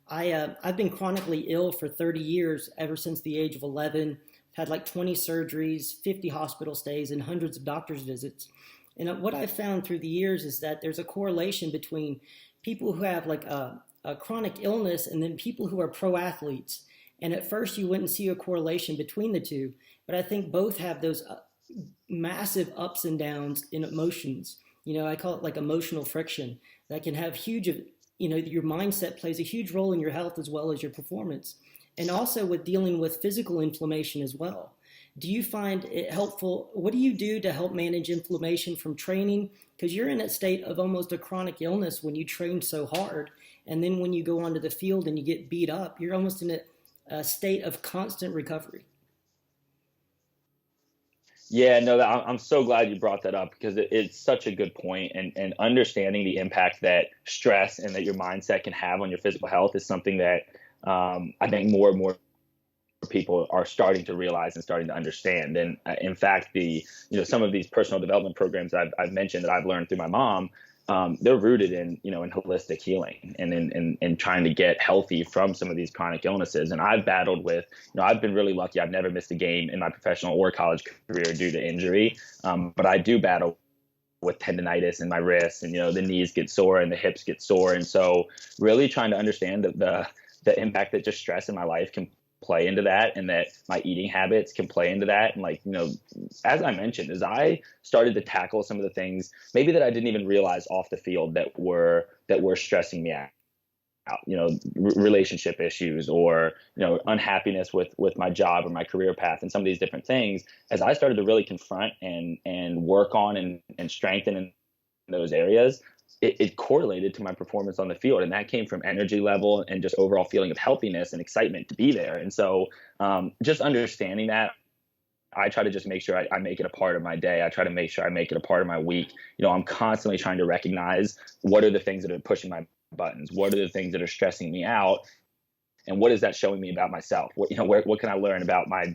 Speaker 1: I've been chronically ill for 30 years, ever since the age of 11. I've had like 20 surgeries, 50 hospital stays, and hundreds of doctor's visits. And what I've found through the years is that there's a correlation between people who have like a chronic illness and then people who are pro athletes. And at first you wouldn't see a correlation between the two, but I think both have those massive ups and downs in emotions. I call it like emotional friction that can have huge, your mindset plays a huge role in your health as well as your performance. And also with dealing with physical inflammation as well. Do you find it helpful? What do you do to help manage inflammation from training? Because you're in a state of almost a chronic illness when you train so hard. And then when you go onto the field and you get beat up, you're almost in a state of constant recovery.
Speaker 2: Yeah, no, I'm so glad you brought that up, because it's such a good point. And understanding the impact that stress and that your mindset can have on your physical health is something that I think more and more people are starting to realize and starting to understand. And in fact, some of these personal development programs I've mentioned that I've learned through my mom, they're rooted in holistic healing and in trying to get healthy from some of these chronic illnesses. And I've battled with, I've been really lucky. I've never missed a game in my professional or college career due to injury. But I do battle with tendonitis in my wrists, and the knees get sore and the hips get sore. And so really trying to understand the impact that just stress in my life can play into that, and that my eating habits can play into that. And like, as I mentioned, as I started to tackle some of the things maybe that I didn't even realize off the field that were stressing me out, relationship issues, or, unhappiness with my job or my career path and some of these different things, as I started to really confront and work on and strengthen in those areas, it correlated to my performance on the field. And that came from energy level and just overall feeling of healthiness and excitement to be there. And so just understanding that, I try to just make sure I make it a part of my day. I try to make sure I make it a part of my week. I'm constantly trying to recognize what are the things that are pushing my buttons, what are the things that are stressing me out, and what is that showing me about myself? What can I learn about my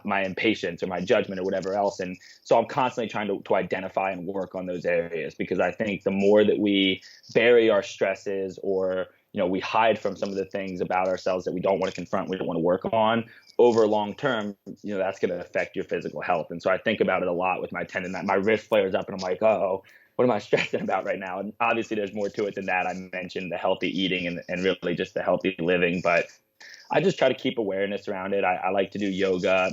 Speaker 2: my impatience or my judgment or whatever else? And so I'm constantly trying to identify and work on those areas, because I think the more that we bury our stresses, or we hide from some of the things about ourselves that we don't want to confront, we don't want to work on, over long term, that's going to affect your physical health. And so I think about it a lot with my tendon, that my wrist flares up and I'm like, oh, what am I stressing about right now? And obviously there's more to it than that. I mentioned the healthy eating and really just the healthy living, but I just try to keep awareness around it. I like to do yoga.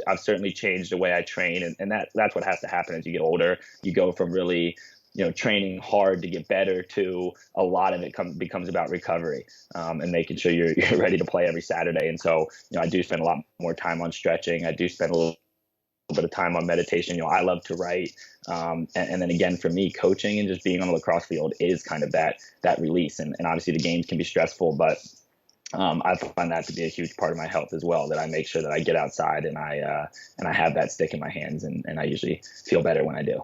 Speaker 2: I've certainly changed the way I train, and that's what has to happen as you get older. You go from really, training hard to get better, to a lot of it becomes about recovery, and making sure you're ready to play every Saturday. And so, I do spend a lot more time on stretching. I do spend a little bit of time on meditation. I love to write. And then again, for me, coaching and just being on the lacrosse field is kind of that release. And obviously the games can be stressful, but I find that to be a huge part of my health as well, that I make sure that I get outside and I have that stick in my hands, and I usually feel better when I do.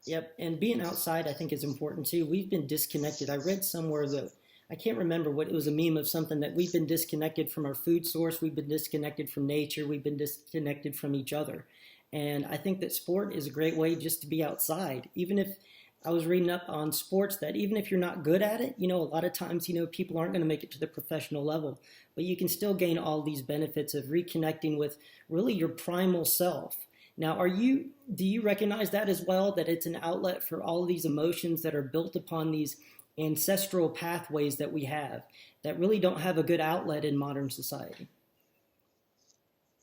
Speaker 1: Yep, and being outside I think is important too. We've been disconnected. I read somewhere that I can't remember what it was, a meme of something, that we've been disconnected from our food source, we've been disconnected from nature, we've been disconnected from each other. And I think that sport is a great way just to be outside. Even if I was reading up on sports, that even if you're not good at it, a lot of times, people aren't going to make it to the professional level, but you can still gain all these benefits of reconnecting with really your primal self. Now, do you recognize that as well, that it's an outlet for all of these emotions that are built upon these ancestral pathways that we have that really don't have a good outlet in modern society?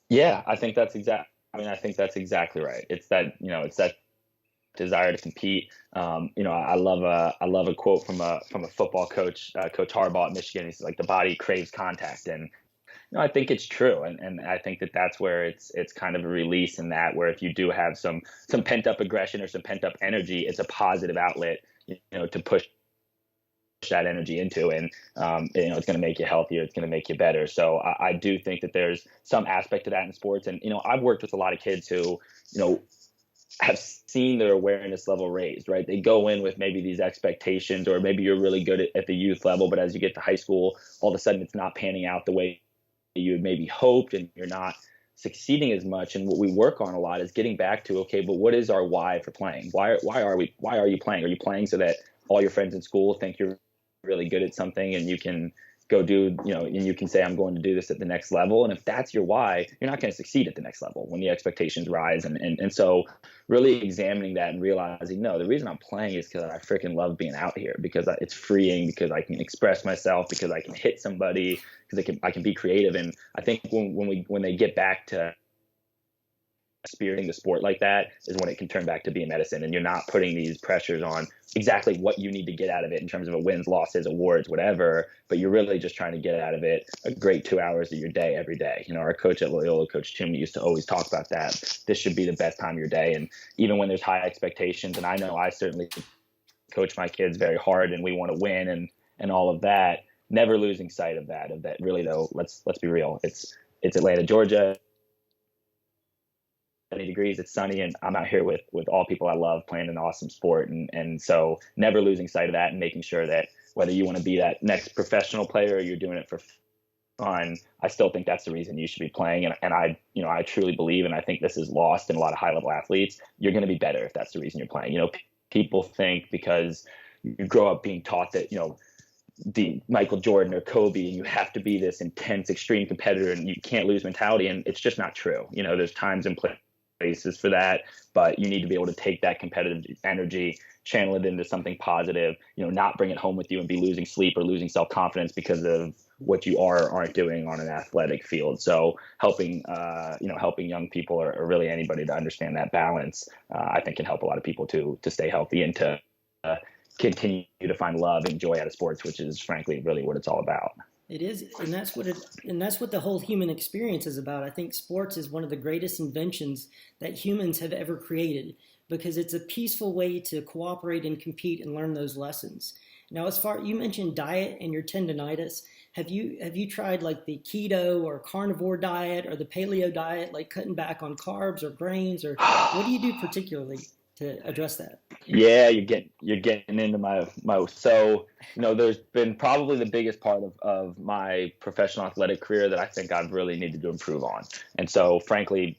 Speaker 2: Yeah, I think that's exactly right. It's that desire to compete. I love a quote from a football coach, Coach Harbaugh at Michigan. He's like, the body craves contact, and I think it's true, and I think that's where it's kind of a release in that, where if you do have some pent up aggression or some pent up energy, it's a positive outlet, to push that energy into, and it's going to make you healthier, it's going to make you better. So I do think that there's some aspect to that in sports, and I've worked with a lot of kids who have seen their awareness level raised, right? They go in with maybe these expectations, or maybe you're really good at the youth level, but as you get to high school, all of a sudden it's not panning out the way you had maybe hoped, and you're not succeeding as much. And what we work on a lot is getting back to, okay, but what is our why for playing? Why are you playing? Are you playing so that all your friends in school think you're really good at something, and you can go do, and you can say, I'm going to do this at the next level? And if that's your why, you're not going to succeed at the next level when the expectations rise. And so really examining that and realizing, no, the reason I'm playing is because I freaking love being out here, because it's freeing, because I can express myself, because I can hit somebody, because I can be creative. And I think when they get back to experiencing the sport like that is when it can turn back to being medicine, and you're not putting these pressures on exactly what you need to get out of it in terms of a wins, losses, awards, whatever, but you're really just trying to get out of it a great 2 hours of your day every day. Our coach at Loyola, Coach Tim, used to always talk about that. This should be the best time of your day. And even when there's high expectations, and I know I certainly coach my kids very hard and we want to win and all of that, never losing sight of that really, though, let's be real. It's Atlanta, Georgia. 70 degrees, it's sunny, and I'm out here with all people I love playing an awesome sport. And so never losing sight of that, and making sure that whether you want to be that next professional player or you're doing it for fun, I still think that's the reason you should be playing. And I truly believe, and I think this is lost in a lot of high level athletes, you're going to be better if that's the reason you're playing. People think because you grow up being taught that, the Michael Jordan or Kobe, and you have to be this intense, extreme competitor and you can't lose mentality. And it's just not true. There's times and places for that, but you need to be able to take that competitive energy, channel it into something positive, not bring it home with you and be losing sleep or losing self-confidence because of what you are or aren't doing on an athletic field. So helping young people or really anybody to understand that balance, I think can help a lot of people to stay healthy and to continue to find love and joy out of sports, which is frankly really what it's all about.
Speaker 1: It is, and that's what the whole human experience is about. I think sports is one of the greatest inventions that humans have ever created because it's a peaceful way to cooperate and compete and learn those lessons. Now, as far you mentioned diet and your tendonitis, have you tried like the keto or carnivore diet or the paleo diet, like cutting back on carbs or grains, or what do you do particularly to address that?
Speaker 2: Yeah, you're getting into my so there's been probably the biggest part of my professional athletic career that I think I've really needed to improve on. And so frankly,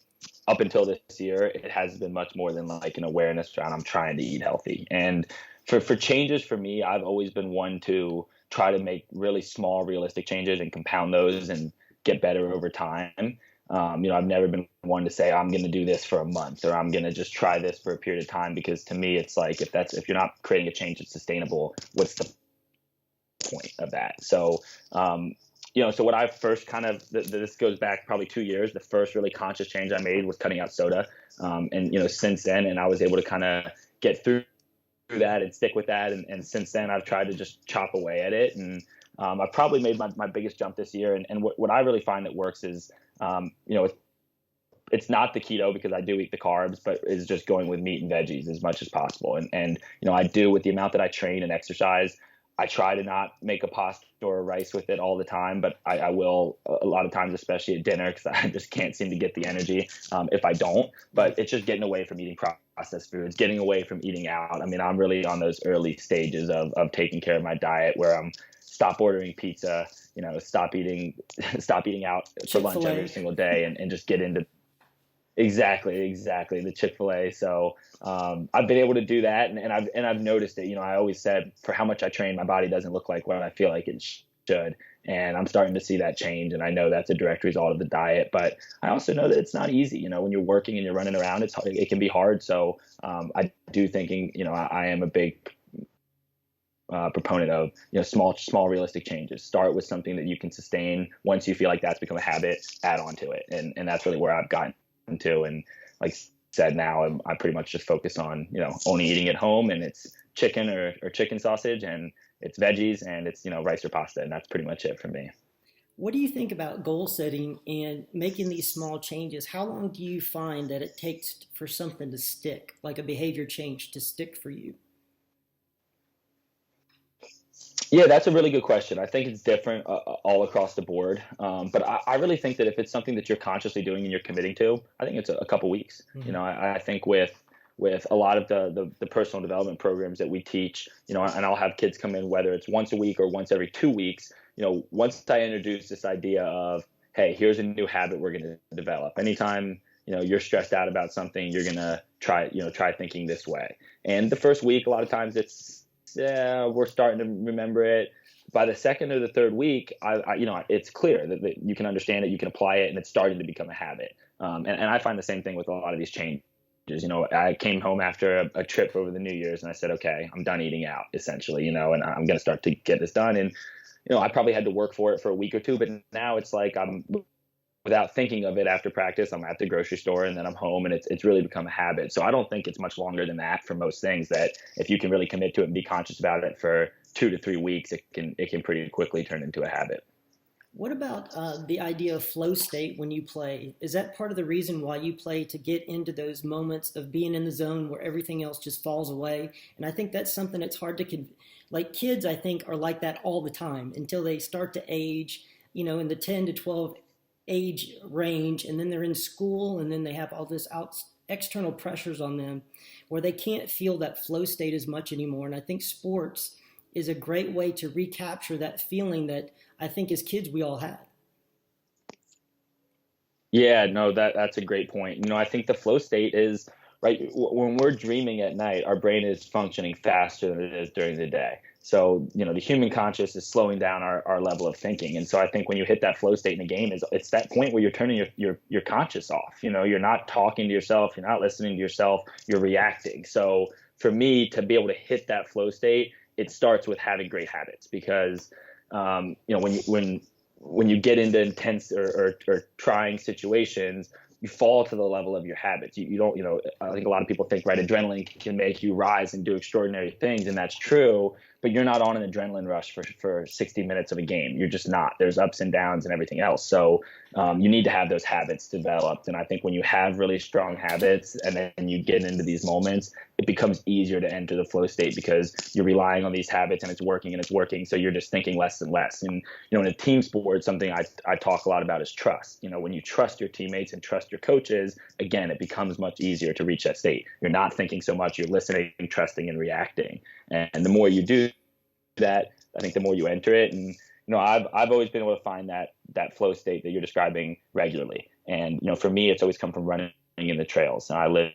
Speaker 2: up until this year, it has been much more than like an awareness around I'm trying to eat healthy. And for changes for me, I've always been one to try to make really small, realistic changes and compound those and get better over time. I've never been one to say I'm going to do this for a month or I'm going to just try this for a period of time, because to me, it's like if you're not creating a change that's sustainable, what's the point of that? So, so what I first this goes back probably 2 years. The first really conscious change I made was cutting out soda. And since then, and I was able to kind of get through that and stick with that. And since then, I've tried to just chop away at it. And I've probably made my biggest jump this year. And what I really find that works is, it's not the keto because I do eat the carbs, but is just going with meat and veggies as much as possible. And I do, with the amount that I train and exercise, I try to not make a pasta or rice with it all the time, but I will a lot of times, especially at dinner, because I just can't seem to get the energy if I don't. But it's just getting away from eating processed foods, getting away from eating out. I mean, I'm really on those early stages of taking care of my diet, where I'm stop ordering pizza, stop eating out for lunch every single day, and just get into exactly the Chick-fil-A. So I've been able to do that, and I've noticed it. I always said for how much I train, my body doesn't look like what I feel like it should, and I'm starting to see that change. And I know that's a direct result of the diet, but I also know that it's not easy. When you're working and you're running around, it can be hard. So I do thinking, I am a big proponent of small realistic changes. Start with something that you can sustain. Once you feel like that's become a habit, add on to it, and that's really where I've gotten to. And like I said, now I pretty much just focus on only eating at home, and it's chicken or chicken sausage, and it's veggies, and it's rice or pasta, and that's pretty much it for me.
Speaker 1: What do you think about goal setting and making these small changes? How long do you find that it takes for something to stick, like a behavior change to stick for you?
Speaker 2: Yeah, that's a really good question. I think it's different all across the board. But I really think that if it's something that you're consciously doing and you're committing to, I think it's a couple weeks.
Speaker 1: Mm-hmm.
Speaker 2: I think with a lot of the personal development programs that we teach, and I'll have kids come in, whether it's once a week or once every 2 weeks, once I introduce this idea of, hey, here's a new habit we're going to develop. Anytime, you're stressed out about something, you're going to try thinking this way. And the first week, a lot of times we're starting to remember it. By the second or the third week, it's clear that you can understand it, you can apply it, and it's starting to become a habit. And I find the same thing with a lot of these changes. I came home after a trip over the New Year's, and I said, okay, I'm done eating out, essentially, and I'm going to start to get this done. And, I probably had to work for it for a week or two, but now it's like I'm, without thinking of it after practice, I'm at the grocery store and then I'm home, and it's really become a habit. So I don't think it's much longer than that for most things, that if you can really commit to it and be conscious about it for 2 to 3 weeks, it can pretty quickly turn into a habit.
Speaker 1: What about the idea of flow state when you play? Is that part of the reason why you play, to get into those moments of being in the zone where everything else just falls away? And I think that's something that's hard to like kids, I think, are like that all the time until they start to age, in the 10 to 12 age range, and then they're in school, and then they have all this external pressures on them where they can't feel that flow state as much anymore. And I think sports is a great way to recapture that feeling that I think as kids we all had.
Speaker 2: Yeah, no, that's a great point. I think the flow state is right when we're dreaming at night, our brain is functioning faster than it is during the day. So, the human conscious is slowing down our level of thinking. And so I think when you hit that flow state in a game, it's that point where you're turning your conscious off. You're not talking to yourself, you're not listening to yourself, you're reacting. So for me to be able to hit that flow state, it starts with having great habits, because When you get into intense or trying situations, you fall to the level of your habits. You don't, I think a lot of people think, right, adrenaline can make you rise and do extraordinary things, and that's true, but you're not on an adrenaline rush for 60 minutes of a game. You're just not. There's ups and downs and everything else. So you need to have those habits developed. And I think when you have really strong habits and then you get into these moments, it becomes easier to enter the flow state because you're relying on these habits and it's working and it's working. So you're just thinking less and less. And, in a team sport, something I talk a lot about is trust. When you trust your teammates and trust your coaches, again, it becomes much easier to reach that state. You're not thinking so much, you're listening, trusting, and reacting. And the more you do that, I think the more you enter it. And I've always been able to find that flow state that you're describing regularly. And for me, it's always come from running in the trails. And I live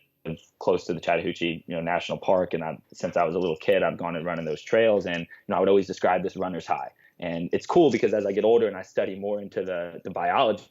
Speaker 2: close to the Chattahoochee National Park, and since I was a little kid, I've gone and run in those trails. And I would always describe this runner's high. And it's cool because as I get older and I study more into the biology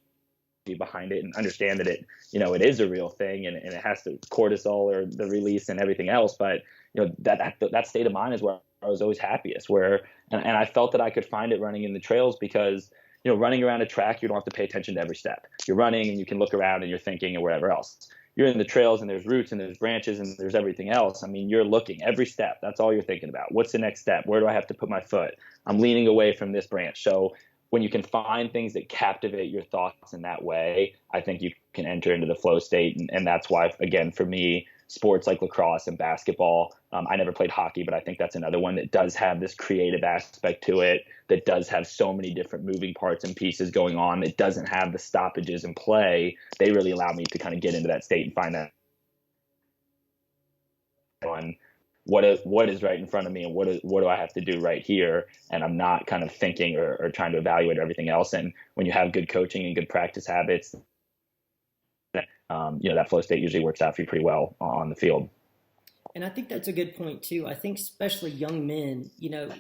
Speaker 2: behind it and understand that it is a real thing, and it has to cortisol or the release and everything else. But that state of mind is where I was always happiest, and I felt that I could find it running in the trails because running around a track, you don't have to pay attention to every step. You're running and you can look around and you're thinking or whatever else. You're in the trails and there's roots and there's branches and there's everything else. I mean, you're looking every step. That's all you're thinking about. What's the next step? Where do I have to put my foot? I'm leaning away from this branch. So when you can find things that captivate your thoughts in that way, I think you can enter into the flow state. And that's why, again, for me, sports like lacrosse and basketball, I never played hockey, but I think that's another one that does have this creative aspect to it, that does have so many different moving parts and pieces going on, that doesn't have the stoppages in play. They really allow me to kind of get into that state and find that on what is right in front of me and what do I have to do right here. And I'm not kind of thinking or trying to evaluate everything else. And when you have good coaching and good practice habits, that flow state usually works out for you pretty well on the field.
Speaker 1: And I think that's a good point too. I think especially young men,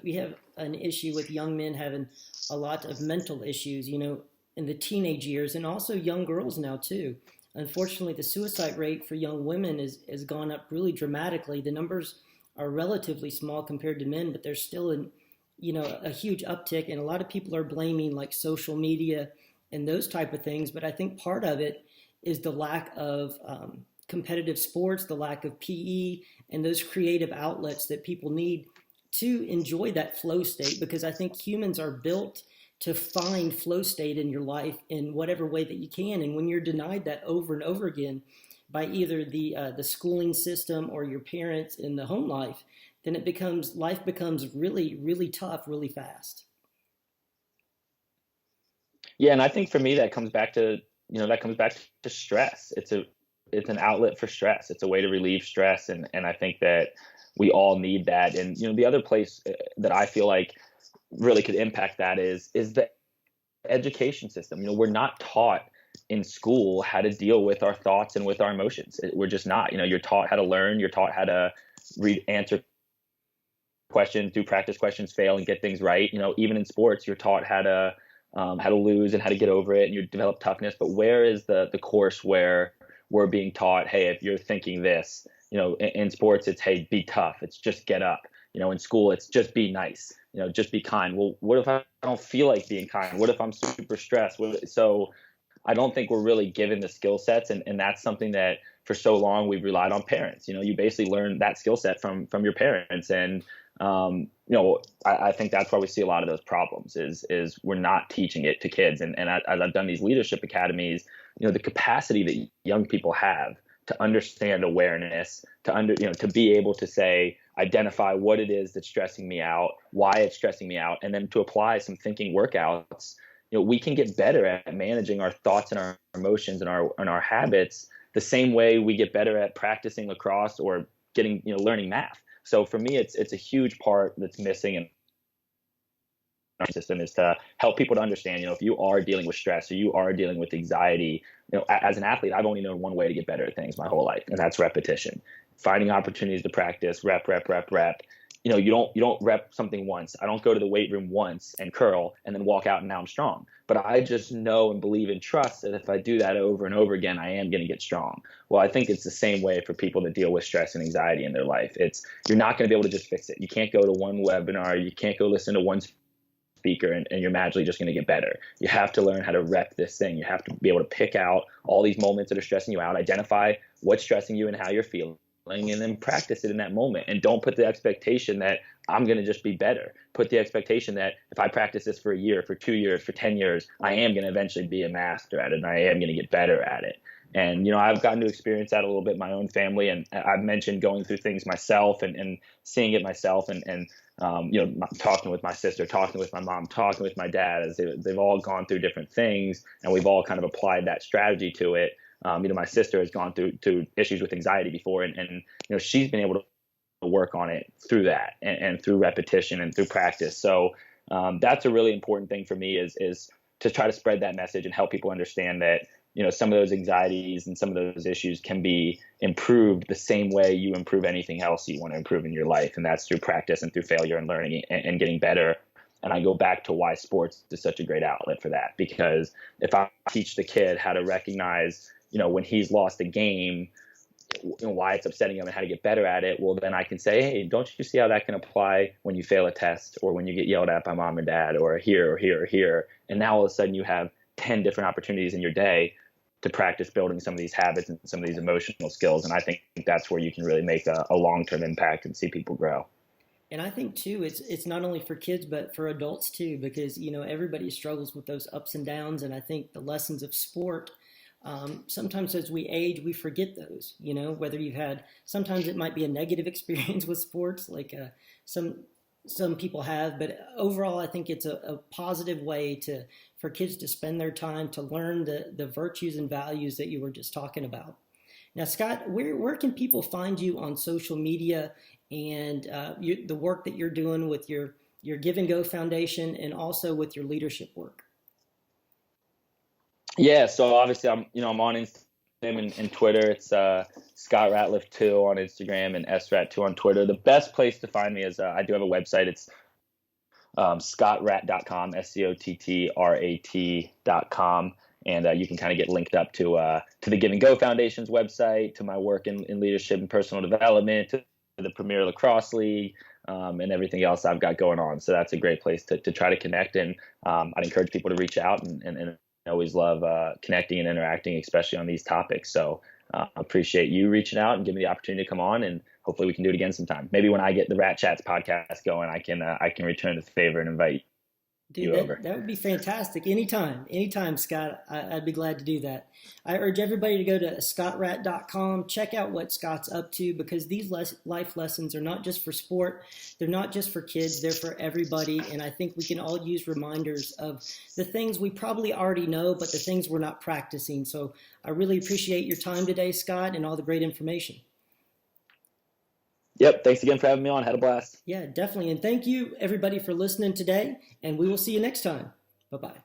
Speaker 1: we have an issue with young men having a lot of mental issues, in the teenage years, and also young girls now too. Unfortunately, the suicide rate for young women has gone up really dramatically. The numbers are relatively small compared to men, but there's still a huge uptick. And a lot of people are blaming like social media and those type of things. But I think part of it is the lack of competitive sports, the lack of PE, and those creative outlets that people need to enjoy that flow state, because I think humans are built to find flow state in your life in whatever way that you can. And when you're denied that over and over again by either the schooling system or your parents in the home life, then life becomes really, really tough really fast.
Speaker 2: Yeah, and I think for me that comes back to stress. It's an outlet for stress. It's a way to relieve stress, and I think that we all need that. And the other place that I feel like really could impact that is the education system. We're not taught in school how to deal with our thoughts and with our emotions. We're just not. You're taught how to learn. You're taught how to answer questions, do practice questions, fail, and get things right. Even in sports, you're taught how to lose and how to get over it, and you develop toughness. But where is the course where we're being taught, hey, if you're thinking this, in sports, it's, hey, be tough. It's just get up. In school, it's just be nice. Just be kind. Well, what if I don't feel like being kind? What if I'm super stressed? So I don't think we're really given the skill sets. And that's something that for so long we've relied on parents. You basically learn that skill set from your parents. And, I think that's why we see a lot of those problems is we're not teaching it to kids. And as I've done these leadership academies, the capacity that young people have to understand awareness, to be able to say, identify what it is that's stressing me out, why it's stressing me out, and then to apply some thinking workouts. We can get better at managing our thoughts and our emotions and our habits the same way we get better at practicing lacrosse or learning math. So for me, it's a huge part that's missing in our system, is to help people to understand, if you are dealing with stress or you are dealing with anxiety, as an athlete, I've only known one way to get better at things my whole life, and that's repetition. Finding opportunities to practice, rep. You don't rep something once. I don't go to the weight room once and curl and then walk out and now I'm strong. But I just know and believe and trust that if I do that over and over again, I am going to get strong. Well, I think it's the same way for people that deal with stress and anxiety in their life. You're not going to be able to just fix it. You can't go to one webinar. You can't go listen to one speaker and you're magically just going to get better. You have to learn how to rep this thing. You have to be able to pick out all these moments that are stressing you out, identify what's stressing you and how you're feeling, and then practice it in that moment. And don't put the expectation that I'm going to just be better. Put the expectation that if I practice this for a year, for 2 years, for 10 years, I am going to eventually be a master at it, and I am going to get better at it. And, I've gotten to experience that a little bit in my own family. And I've mentioned going through things myself and seeing it myself and talking with my sister, talking with my mom, talking with my dad, as they've all gone through different things, and we've all kind of applied that strategy to it. My sister has gone through issues with anxiety before, and she's been able to work on it through that and through repetition and through practice. So that's a really important thing for me is to try to spread that message and help people understand that some of those anxieties and some of those issues can be improved the same way you improve anything else you want to improve in your life. And that's through practice and through failure and learning and getting better. And I go back to why sports is such a great outlet for that, because if I teach the kid how to recognize, when he's lost a game, why it's upsetting him and how to get better at it, well, then I can say, hey, don't you see how that can apply when you fail a test or when you get yelled at by mom or dad or here or here or here. And now all of a sudden you have 10 different opportunities in your day to practice building some of these habits and some of these emotional skills. And I think that's where you can really make a long-term impact and see people grow.
Speaker 1: And I think too, it's not only for kids, but for adults too, because, everybody struggles with those ups and downs. And I think the lessons of sport, sometimes as we age, we forget those, whether you've had, sometimes it might be a negative experience with sports, like some people have, but overall, I think it's a positive way for kids to spend their time to learn the virtues and values that you were just talking about. Now, Scott, where can people find you on social media and the work that you're doing with your Give and Go Foundation and also with your leadership work?
Speaker 2: Yeah, so obviously I'm on Instagram and Twitter. It's Scott Ratliff 2 on Instagram and SRAT2 on Twitter. The best place to find me is I do have a website. It's scottrat.com, SCOTTRAT.com. And you can kind of get linked up to the Give and Go Foundation's website, to my work in leadership and personal development, to the Premier Lacrosse League, and everything else I've got going on. So that's a great place to try to connect. And I'd encourage people to reach out and I always love connecting and interacting, especially on these topics. So appreciate you reaching out and giving me the opportunity to come on, and hopefully we can do it again sometime. Maybe when I get the Rat Chats podcast going, I can return the favor and invite you over.
Speaker 1: That would be fantastic. Anytime, Scott. I'd be glad to do that. I urge everybody to go to scottrat.com, check out what Scott's up to, because these life lessons are not just for sport. They're not just for kids. They're for everybody. And I think we can all use reminders of the things we probably already know, but the things we're not practicing. So I really appreciate your time today, Scott, and all the great information.
Speaker 2: Yep. Thanks again for having me on. Had a blast.
Speaker 1: Yeah, definitely. And thank you, everybody, for listening today. And we will see you next time. Bye-bye.